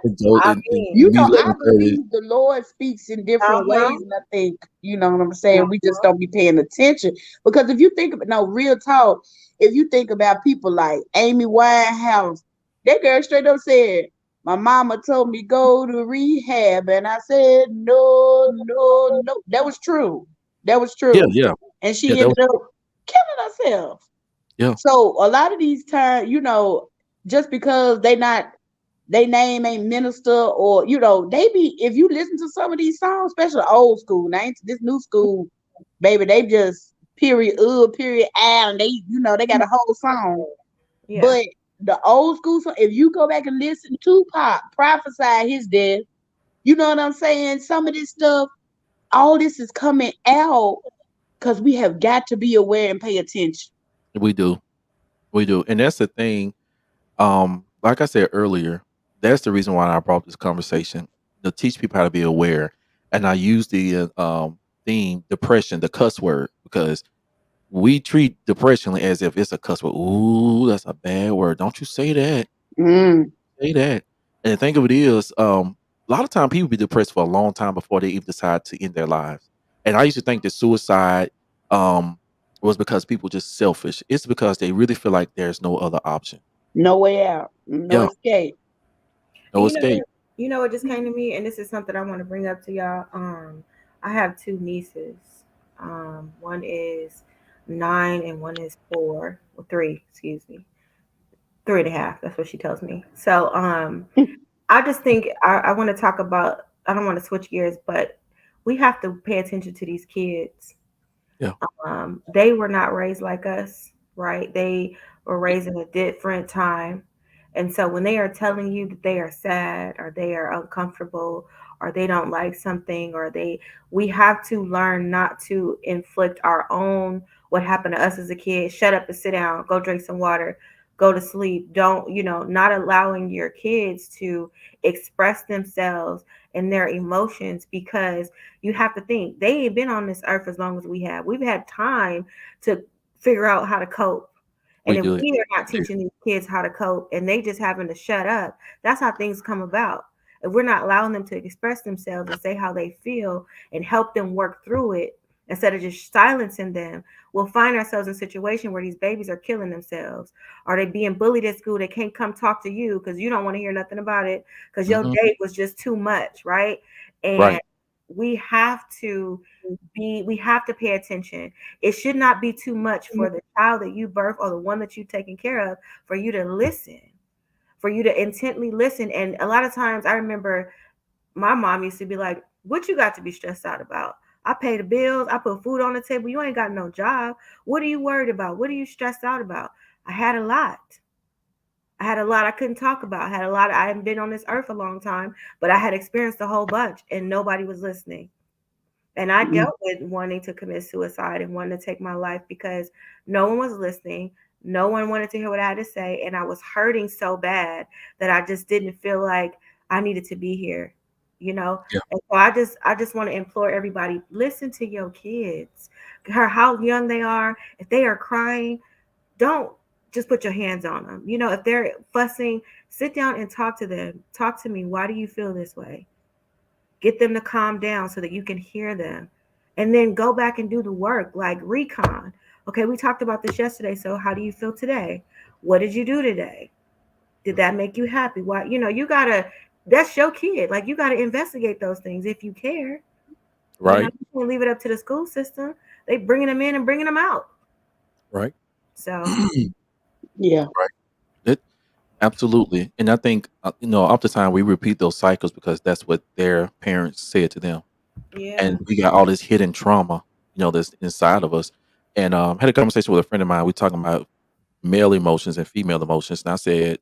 enjoy
I
and
mean,
You
me
know, I
11:30.
believe the Lord speaks in different
uh-huh.
ways, and I think, you know what I'm saying, we just don't be paying attention. Because if you think about, no, real talk, if you think about people like Amy Winehouse, that girl straight up said, my mama told me go to rehab, and I said, no, no, no. That was true. That was
Yeah,
true.
yeah,
And
yeah.
she
That was
ended up killing herself.
yeah.
So a lot of these times, just because they name ain't minister, or they be, if you listen to some of these songs, especially old school, now ain't this new school, baby, they just period period and they they got a whole song.
Yeah.
But the old school song, if you go back and listen to Pop prophesy his death, you know what I'm saying, some of this stuff, all this is coming out because we have got to be aware and pay attention.
We do. We do. And that's the thing. Like I said earlier, that's the reason why I brought this conversation to teach people how to be aware. And I use the theme depression, the cuss word, because we treat depression as if it's a cuss word. Ooh, that's a bad word. Don't you say that.
Mm.
Say that. And the thing of it is, a lot of time people be depressed for a long time before they even decide to end their lives. And I used to think that suicide um was because people just selfish. It's because they really feel like there's no other option.
No way out, no
Yeah,
escape.
And
no escape.
you know what just came to me, and this is something I want to bring up to y'all. I have two nieces. One is 9 and one is 4, or 3, excuse me, 3.5. That's what she tells me. So, I just think I want to talk about. I don't want to switch gears, but we have to pay attention to these kids.
Yeah,
They were not raised like us, right? They were raised in a different time. And so when they are telling you that they are sad or they are uncomfortable or they don't like something we have to learn not to inflict our own what happened to us as a kid. Shut up and sit down, go drink some water, go to sleep. Don't, not allowing your kids to express themselves and their emotions, because you have to think they ain't been on this earth as long as we have. We've had time to figure out how to cope. And
we
if
do it.
we are not
We do.
teaching these kids how to cope and they just having to shut up, that's how things come about. If we're not allowing them to express themselves and say how they feel and help them work through it instead of just silencing them, we'll find ourselves in a situation where these babies are killing themselves. Are they being bullied at school? They can't come talk to you because you don't want to hear nothing about it because your
Mhm.
date was just too much, right? And
Right.
we have to we have to pay attention. It should not be too much for the child that you birth or the one that you've taken care of for you to listen, for you to intently listen. And a lot of times I remember my mom used to be like, what you got to be stressed out about? I pay the bills, I put food on the table, you ain't got no job. What are you worried about? What are you stressed out about? I had a lot. I had a lot I couldn't talk about. I had a lot. I hadn't been on this earth a long time, but I had experienced a whole bunch and nobody was listening. And I
Mm.
dealt with wanting to commit suicide and wanting to take my life because no one was listening. No one wanted to hear what I had to say. And I was hurting so bad that I just didn't feel like I needed to be here, you know?
Yeah.
And so I just want to implore everybody, listen to your kids. Care how young they are. If they are crying, don't just put your hands on them. If they're fussing, sit down and talk to them. Talk to me. Why do you feel this way? Get them to calm down so that you can hear them. And then go back and do the work like recon. Okay, we talked about this yesterday. So how do you feel today? What did you do today? Did that make you happy? Why, you gotta, that's your kid. Like, you gotta investigate those things if you care.
Right.
You can't leave it up to the school system. They bringing them in and bringing them out.
Right.
So
Yeah.
Right. It absolutely. And I think oftentimes we repeat those cycles because that's what their parents said to them.
yeah,
And we got all this hidden trauma, that's inside of us. And had a conversation with a friend of mine. We talking about male emotions and female emotions. And I said,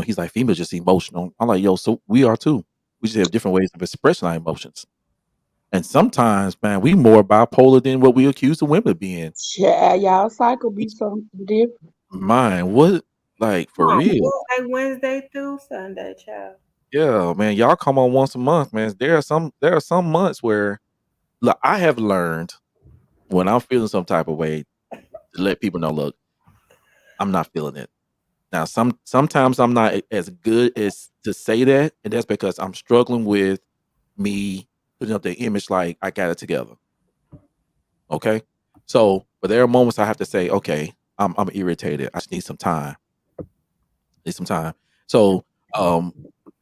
he's like, females just emotional. I'm like, yo, so we are too. We just have different ways of expressing our emotions. And sometimes, man, we more bipolar than what we accuse the women of being.
Child, y'all cycle be something different.
Mine, what, like, for
Come on,
real?
it's like Wednesday through Sunday, child.
Yeah, man, y'all come on once a month, man. There are some months where, look, I have learned when I'm feeling some type of way to let people know, look, I'm not feeling it. Now, sometimes I'm not as good as to say that, and that's because I'm struggling with me putting up the image like I got it together. Okay, so but there are moments I have to say, okay, I'm irritated. I just need some time. Need some time. So, um,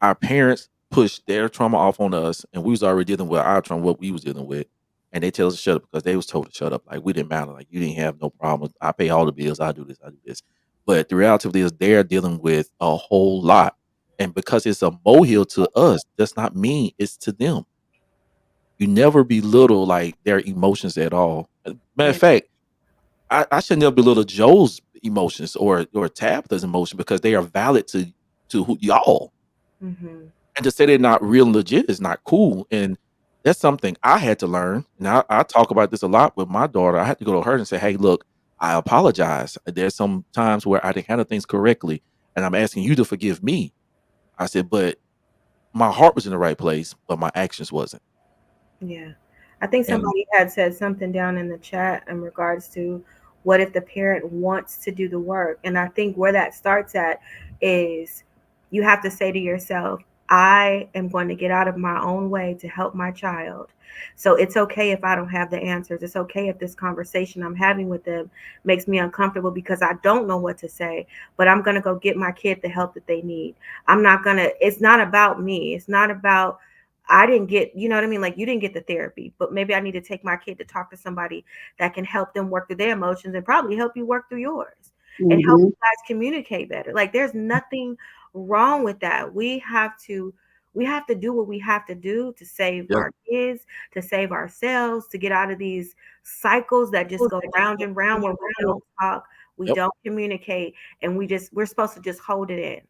our parents pushed their trauma off on us, and we was already dealing with our trauma, what we was dealing with, and they tell us to shut up because they was told to shut up. Like we didn't matter. Like you didn't have no problems. I pay all the bills. I do this. I do this. But the reality of it is, they're dealing with a whole lot, and because it's a molehill to us, does not mean it's to them. You never belittle like their emotions at all. Matter of
Yeah.
fact, I should never belittle Joe's emotions or Tabitha's emotion because they are valid to y'all.
Mm-hmm.
And to say they're not real and legit is not cool. And that's something I had to learn. And I talk about this a lot with my daughter. I had to go to her and say, hey, look, I apologize. There's some times where I didn't handle things correctly. And I'm asking you to forgive me. I said, but my heart was in the right place, but my actions wasn't.
Yeah. I think
And
somebody had said something down in the chat in regards to what if the parent wants to do the work. And I think where that starts at is you have to say to yourself, I am going to get out of my own way to help my child. So it's okay if I don't have the answers. It's okay if this conversation I'm having with them makes me uncomfortable because I don't know what to say, but I'm going to go get my kid the help that they need. I'm not going to, it's not about me. It's not about I didn't get, you know what I mean? Like you didn't get the therapy, but maybe I need to take my kid to talk to somebody that can help them work through their emotions and probably help you work through yours and help
Mm-hmm.
you guys communicate better. Like there's nothing wrong with that. We have to do what we have to do to save
yeah,
our kids, to save ourselves, to get out of these cycles that just go round and round where we don't talk, we
yep.
don't communicate, and we're supposed to just hold it in.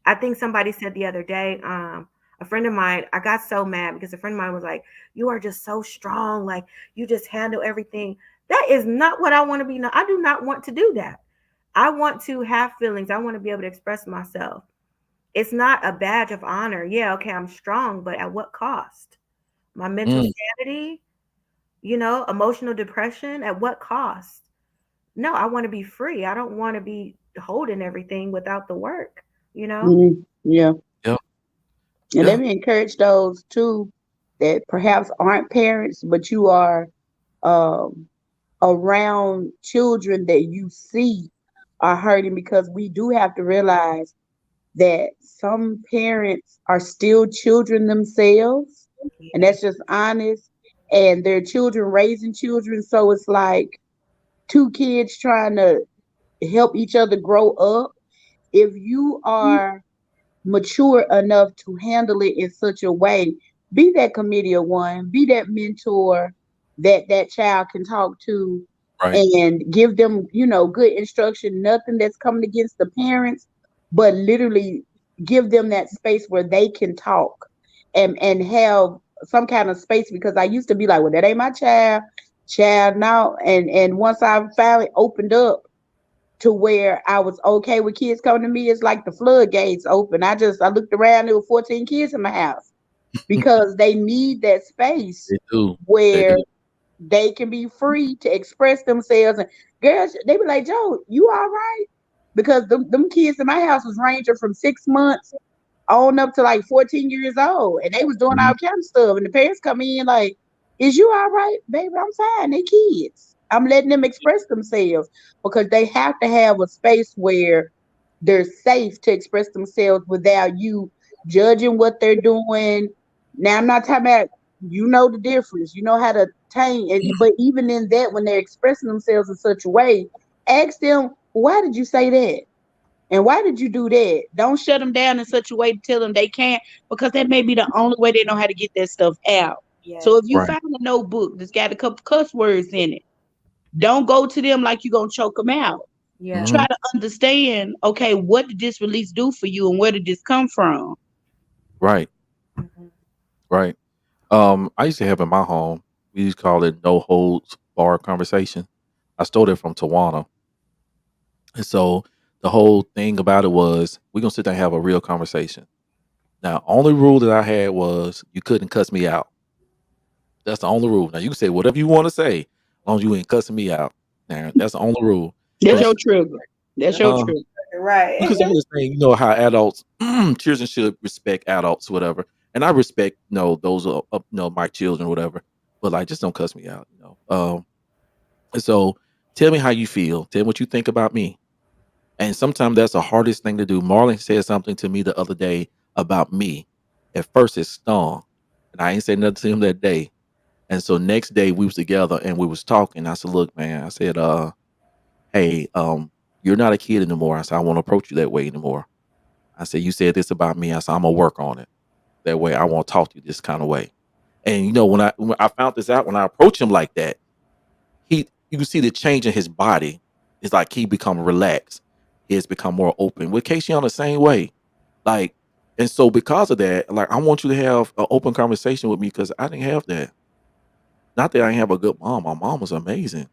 I think somebody said the other day, a friend of mine, I got so mad because a friend of mine was like, you are just so strong. Like, you just handle everything. That is not what I want to be. I do not want to do that. I want to have feelings. I want to be able to express myself. It's not a badge of honor. Yeah, okay, I'm strong, but at what cost? My mental
Mm,
sanity, emotional depression, at what cost? No, I want to be free. I don't want to be holding everything without the work, you know?
Mm-hmm. Yeah.
yeah,
And let
yeah,
me encourage those too that perhaps aren't parents, but you are um, around children that you see are hurting, because we do have to realize that some parents are still children themselves, and
Yeah.
that's just honest. And their children raising children, so it's like two kids trying to help each other grow up. If you are mature enough to handle it in such a way, be that committee of one, be that mentor that that child can talk to,
right.
and give them, good instruction, nothing that's coming against the parents, but literally give them that space where they can talk and have some kind of space. Because I used to be like, well, that ain't my child now. And once I finally opened up to where I was okay with kids coming to me, it's like the floodgates open. I looked around, there were 14 kids in my house, because they need that space
They do. They
where
do.
they can be free to express themselves. And girls, they be like, Joe, you all right? Because them kids in my house was ranging from 6 months on up to like 14 years old. And they was doing
Mhm.
all kind of stuff. And the parents come in like, is you all right? Baby, I'm fine. They kids. I'm letting them express themselves, because they have to have a space where they're safe to express themselves without you judging what they're doing. Now, I'm not talking about, the difference, you know how to tame it, but even in that, when they're expressing themselves in such a way, ask them, why did you say that? And why did you do that? Don't shut them down in such a way to tell them they can't, because that may be the only way they know how to get that stuff out. So if
Yes.
you
Right.
find a notebook that's got a couple cuss words in it, don't go to them like you're going to choke them out.
Yeah.
Mhm.
Try to understand, okay, what did this release do for you and where did this come from?
Right.
Mhm.
Right. I used to have in my home. We used to call it no holds bar conversation. I stole it from Tawana, and so the whole thing about it was we're gonna sit there and have a real conversation. Now, only rule that I had was you couldn't cuss me out. That's the only rule. Now you can say whatever you want to say, as long as you ain't cussing me out. Now that's the only rule.
That's
Because
your trigger. That's your
uh,
trigger.
because
Right.
I'm just saying, you know how adults, children should respect adults, whatever. And I respect, those my children, whatever. But like, just don't cuss me out, And so, tell me how you feel. Tell me what you think about me. And sometimes that's the hardest thing to do. Marlon said something to me the other day about me. At first, it stung, and I ain't said nothing to him that day. And so next day we was together and we was talking. I said, "Look, man," I said, hey, you're not a kid anymore." I said, "I won't approach you that way anymore." I said, "You said this about me." I said, "I'm gonna work on it. That way I won't talk to you this kind of way." And when I found this out, when I approached him like that, you can see the change in his body. It's like he become relaxed. He has become more open. With Casey on the same way. Like, and so because of that, like I want you to have an open conversation with me because I didn't have that. Not that I didn't have a good mom. My mom was amazing.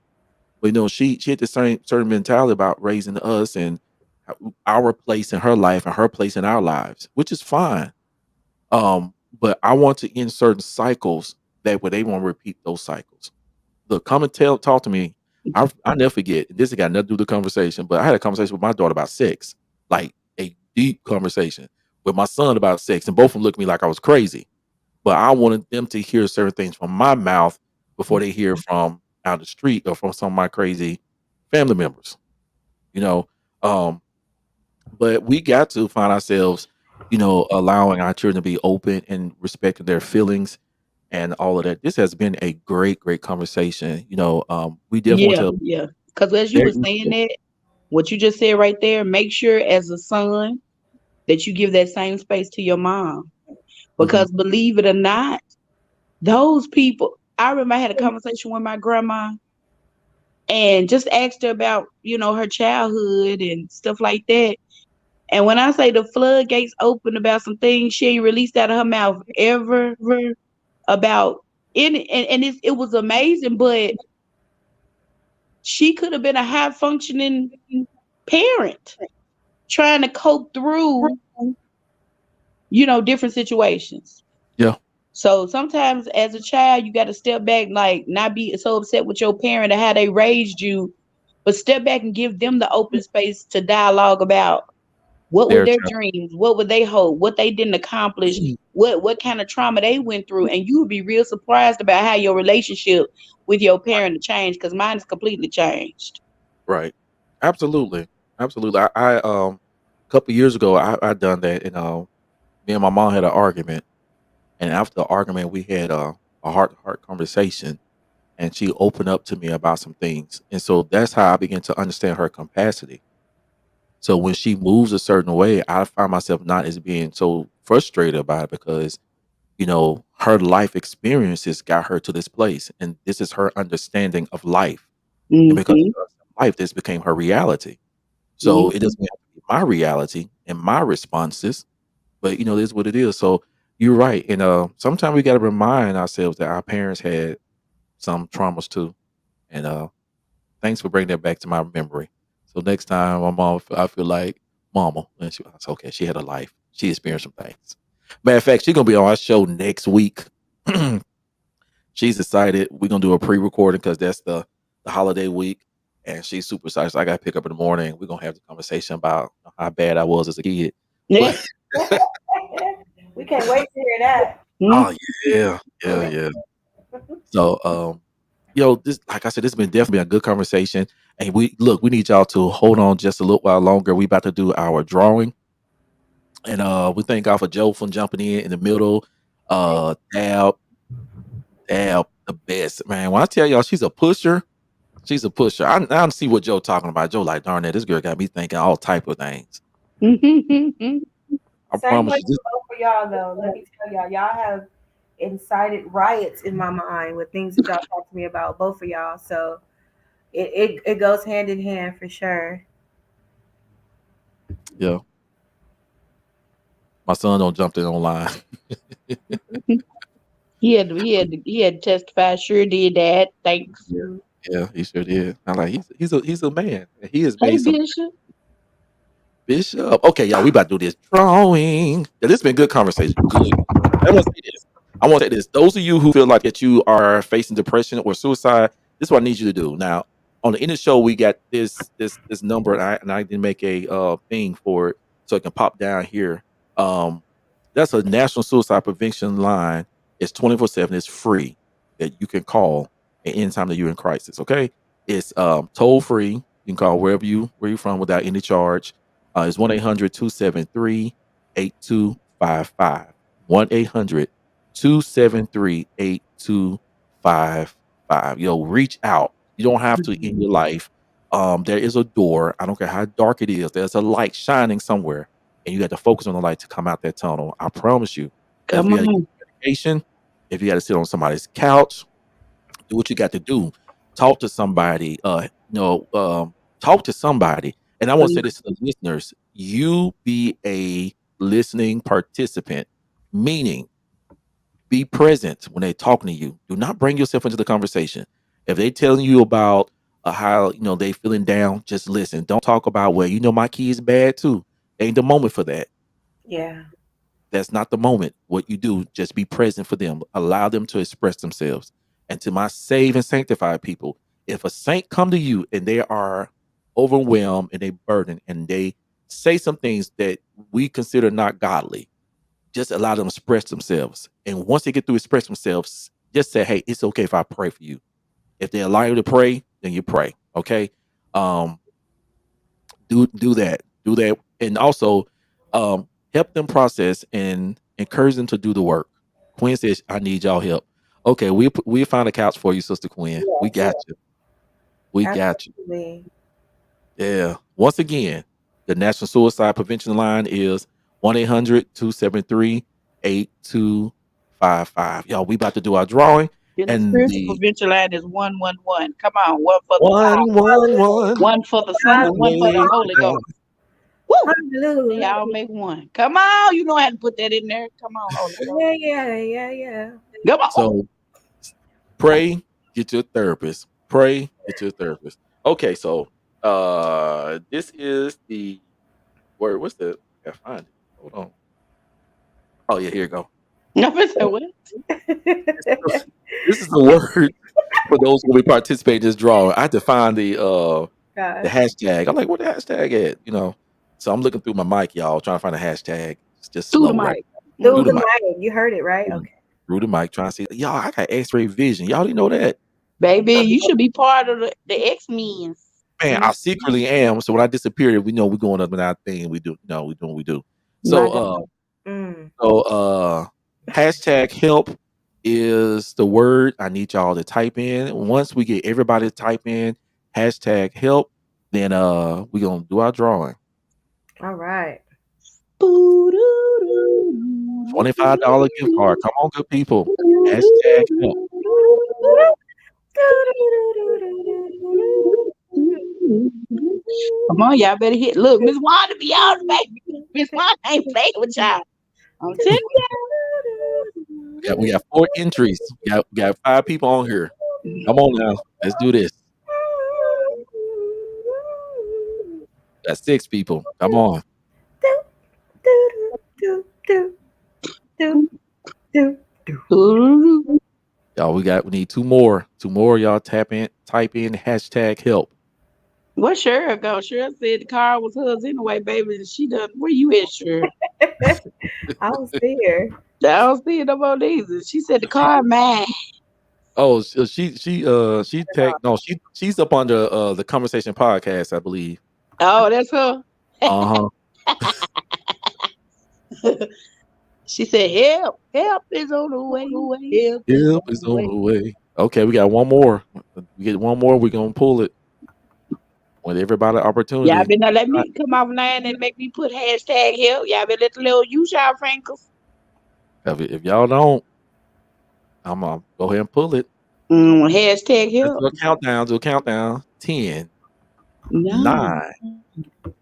But she had the same certain mentality about raising us and our place in her life and her place in our lives, which is fine. But I want to end certain cycles that where they won't repeat those cycles. Look, come and talk to me. I never forget. This has got nothing to do with the conversation, but I had a conversation with my daughter about sex, like a deep conversation with my son about sex, and both of them looked at me like I was crazy. But I wanted them to hear certain things from my mouth before they hear from out the street or from some of my crazy family members. You know, um, but we got to find ourselves, allowing our children to be open and respecting their feelings and all of that. This has been a great, great conversation. We definitely want
Yeah,
to
yeah. Because as you
there
were
you
saying
go.
that, what you just said right there, make sure as a son that you give that same space to your mom.
Mhm.
Because believe it or not, those people, I remember I had a conversation with my grandma and just asked her about, her childhood and stuff like that. And when I say the floodgates opened about some things she ain't released out of her mouth ever about and it was amazing, but she could have been a high functioning parent trying to cope through, different situations.
Yeah,
So sometimes as a child, you got to step back, like not be so upset with your parent and how they raised you, but step back and give them the open space to dialogue about what were
their
their
child.
dreams, what would they hope, what they didn't accomplish, what kind of trauma they went through, and you would be real surprised about how your relationship with your parent changed. Because mine is completely changed.
Right. Absolutely. Absolutely. A couple years ago I done that and me and my mom had an argument, and after the argument we had a heart to heart conversation, and she opened up to me about some things. And so that's how I began to understand her capacity. So when she moves a certain way, I find myself not as being so frustrated about it because, her life experiences got her to this place. And this is her understanding of life. And because
Mm-hmm.
of her life, this became her reality. So it
Mm-hmm.
doesn't have to be my reality and my responses, but it is what it is. So you're right. And sometimes we gotta remind ourselves that our parents had some traumas too. And thanks for bringing that back to my memory. So next time my mom, I feel like mama, and she was okay. She had a life. She experienced some things. Matter of fact, she's gonna be on our show next week. She's excited. We're gonna do a pre-recording because that's the holiday week, and she's super excited. So I gotta pick up in the morning. We're gonna have the conversation about how bad I was as a kid.
Yeah.
But
We can't wait to hear that.
oh
Mm-hmm.
yeah, yeah, yeah. So this, like I said, this has been definitely a good conversation. And we need y'all to hold on just a little while longer. We about to do our drawing. And we thank God for Joe for jumping in the middle. Tab, the best man. When I tell y'all she's a pusher, she's a pusher. I see what Joe talking about. Joe like, darn it, this girl got me thinking all type of things. I
Same
promise
way
you this.
for both of y'all though. Let me tell y'all, y'all have incited riots in my mind with things that y'all talk to me about, both of y'all. So it goes hand in hand for sure.
Yeah, my son don't jump in online.
He had to testify. Sure did that. Thanks.
Yeah,
Mhm.
yeah, he sure did. I'm like, he's a man. And he has
Hey,
made some
Bishop.
Bishop. Okay, y'all, we about to do this drawing. Yeah, this has been good conversation. Good. I want to say this. I want to say this. Those of you who feel like that you are facing depression or suicide, this is what I need you to do. Now, on the end of the show, we got this number, and I didn't make a thing for it so it can pop down here. Um, that's a national suicide prevention line. It's 24/7. It's free that you can call at any time that you're in crisis. Okay, it's toll free. You can call where you're from without any charge. It's 1-800-273-8255. 1-800-273-8255. Reach out. You don't have to in your life. There is a door. I don't care how dark it is. There's a light shining somewhere, and you got to focus on the light to come out that tunnel. I promise you. If
Come
you got to get
on.
medication, if you got to sit on somebody's couch, do what you got to do. Talk to somebody. Talk to somebody. And I want to say this to the listeners: you be a listening participant, meaning be present when they're talking to you. Do not bring yourself into the conversation. If they telling you about how they feeling down, just listen. Don't talk about my kid's bad too. Ain't the moment for that.
Yeah.
That's not the moment. What you do, just be present for them. Allow them to express themselves. And to my saved and sanctified people, if a saint come to you and they are overwhelmed and they burdened and they say some things that we consider not godly, just allow them to express themselves. And once they get through express themselves, just say, hey, it's okay if I pray for you. If they allow you to pray, then you pray. Okay. Um, do that, and also help them process and encourage them to do the work. Quinn says, I need y'all help. Okay, we found a couch for you, Sister Quinn. We
Yes.
got you. We got you.
Absolutely.
Yeah, once again, the national suicide prevention line is 1-800-273-8255. Y'all, we about to do our drawing,
Then the
and
spiritual
the
prevention line is 111. Come on, one for the
one
Father,
one one
one for the Son, and one for the
way
Holy
down.
Ghost. Woo! They
Hallelujah.
all make one. Come on, you know I had to put that in there. Come on, Holy Ghost.
Yeah.
Come on.
So pray, get your therapist. Pray, get your therapist. Okay, so this is the word. What's the I gotta find it. Hold on. Oh yeah, here you go.
No, it's
So
what?
this is the word for those who will be participating in this drawing. I had to find the
Gosh.
hashtag. I'm like, what the hashtag at? So I'm looking through my mic, y'all, trying to find a hashtag. It's just
Through the
slow right
mic.
Through
through the
the
Mhm.
mic.
mic. You heard it, right?
Through
Okay.
through the mic, trying to see. Y'all, I got X-ray vision. Y'all didn't know that.
Baby, you should be part of the X-Men.
Man,
Mm.
I secretly am. So when I disappear, we know we're going up in our thing. We do, we doing what we do.
My
So
God.
Mm.
hashtag help is the word I need y'all to type in. Once we get everybody to type in hashtag help, then we're gonna do our drawing.
All right.
$25 gift card. Come on, good people. Hashtag help.
Come on, y'all better hit. Look, Miss Wanda be out, baby. Miss Wanda ain't playing with y'all. I'm telling
We got 4 entries. We got 5 people on here. Come on now. Let's do this. Got 6 people. Come on.
you.
Y'all, we need 2 more. 2 more, y'all type in hashtag help.
Where Cheryl go? Cheryl said the car was hers anyway, baby. And she done. Where you at, Cheryl?
I was there.
I don't see it no more neither. She said the car mine.
Oh, she's up on the conversation podcast, I believe.
Oh, that's her.
Uh-huh.
She said, "Help! Help is on the way. Help is
Help
on
is
the
on
way."
the way. Okay, we got 1 more. We get 1 more, we're gonna pull it with everybody
Y'all
opportunity.
better not let me come off line and make me put hashtag help. Y'all better let the little use y'all frankles.
If y'all don't, I'm gonna go ahead and pull it.
Hashtag
Let's
help.
do a countdown. 10,
No.
9,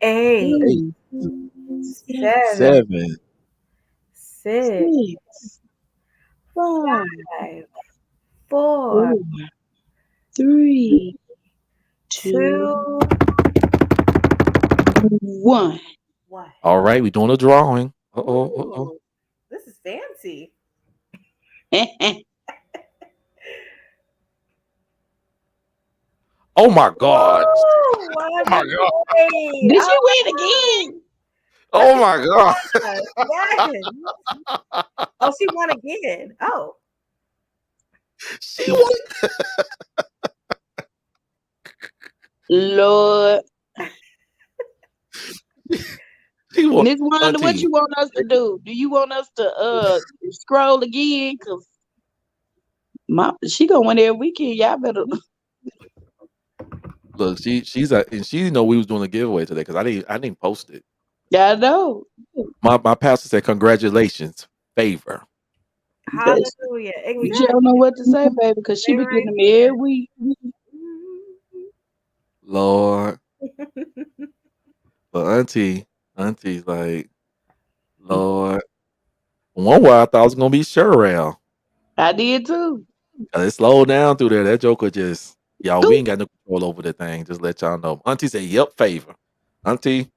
Eight,
8,
7,
7,
six,
6, 5,
4,
4, 3, 2,
2,
1.
1.
All right, we're doing a drawing. Uh oh.
Ooh, this is fancy.
Oh my God.
Woo!
Oh my
100
God.
point.
Did
Oh
you win
my
again?
Oh my God.
gosh. Yes. Oh, she won again. Oh.
She won.
Lord.
She won.
Miss Wanda, what
Auntie,
you want us to do? Do you want us to scroll again? Cause she gonna win every weekend. Y'all better.
look, she's a, and she didn't know we was doing a giveaway today because I didn't post it.
Y'all know.
My pastor said congratulations, favor.
But
Hallelujah.
she don't know
Exactly.
what to say, baby, because she
Stay
be
right
getting them
there.
every week.
Lord, but auntie's like, Lord. One while I thought it was gonna be Sherelle.
I did too.
It slowed down through there. That joker just, y'all, we
Oop.
ain't got no control over the thing. Just let y'all know. Auntie said, yep, favor. Auntie,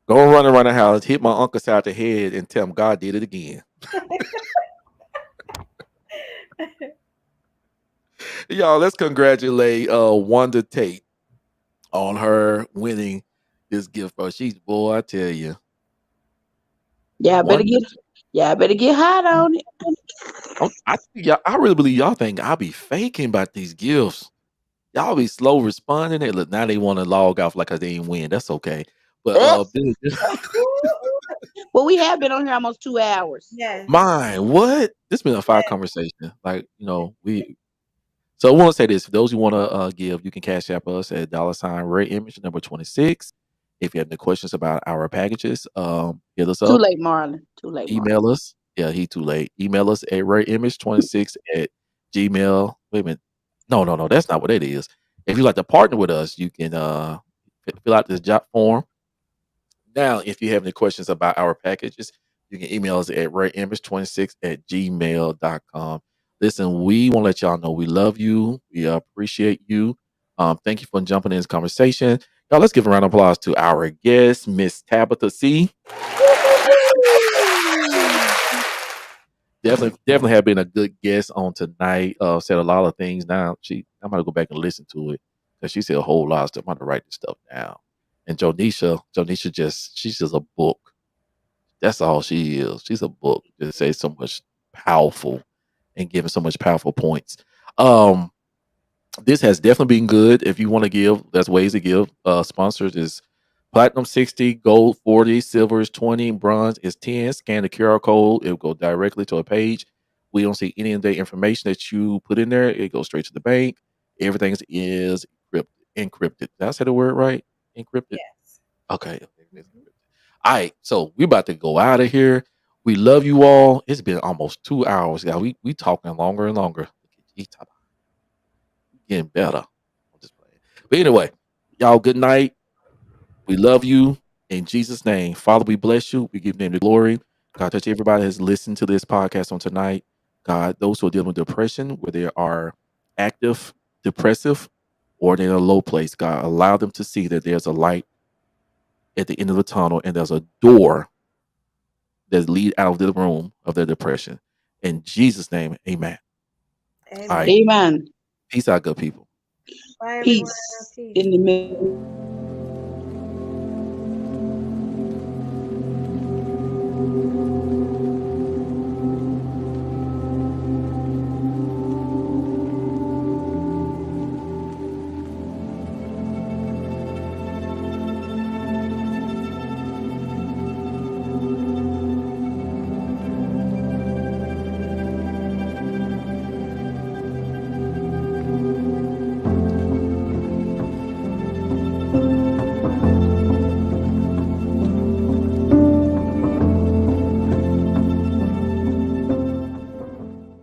go run around the house, hit my uncle side the head, and tell him God did it again. Y'all, let's congratulate Wanda Tate on her winning this gift. Bro, she's, boy, I tell you.
Y'all better
Wanda,
get hot on it.
I really believe y'all think I be faking about these gifts. Y'all be slow responding. They look now they want to log off like I didn't win. That's okay. But
Uh,
Ooh,
well, we have been on here almost 2 hours.
yes.
mine, what? This been a fire
Yes.
conversation. Like, we so I want to say this. For those who want to give, you can cash app us at $ rare image number 26. If you have any questions about our packages, hit us
Too
up,
late, Marlon. Too late, Marlon.
email us. Yeah, he too late. Email us at rareimage26 at Gmail. Wait a minute. No, that's not what it is. If you'd like to partner with us, you can fill out this job form. Now, if you have any questions about our packages, you can email us at rareimage26 at gmail.com. Listen, we want to let y'all know we love you. We appreciate you. Thank you for jumping in this conversation. Y'all, let's give a round of applause to our guest, Miss Tabitha C.
Woo-hoo-hoo.
Definitely have been a good guest on tonight. Said a lot of things. Now I'm gonna go back and listen to it because she said a whole lot of stuff. I'm gonna write this stuff down. And Jonisha she's just a book. That's all she is. She's a book. Just says so much powerful and giving so much powerful points. Um, this has definitely been good. If you want to give, there's ways to give. Sponsors is platinum 60, gold 40, silver is 20, bronze is 10. Scan the QR code, it'll go directly to a page. We don't see any of the information that you put in there. It goes straight to the bank. Everything is encrypted. Did I say the word right? Encrypted.
Yes.
Okay.
Mhm.
All right, so we about to go out of here. We love you all. It's been almost 2 hours. Yeah, we talking longer and longer. Getting better. I'm just playing. But anyway, y'all, good night. We love you. In Jesus' name. Father, we bless you. We give your name the glory. God, touch everybody that's listened to this podcast on tonight. God, those who are dealing with depression, where they are active, depressive, or they're in a low place, God, allow them to see that there's a light at the end of the tunnel and there's a door that lead out of the room of their depression. In Jesus' name, amen. All
Amen.
right.
Amen.
Peace out, good people.
Bye, everyone.
Peace
Peace.
in the middle.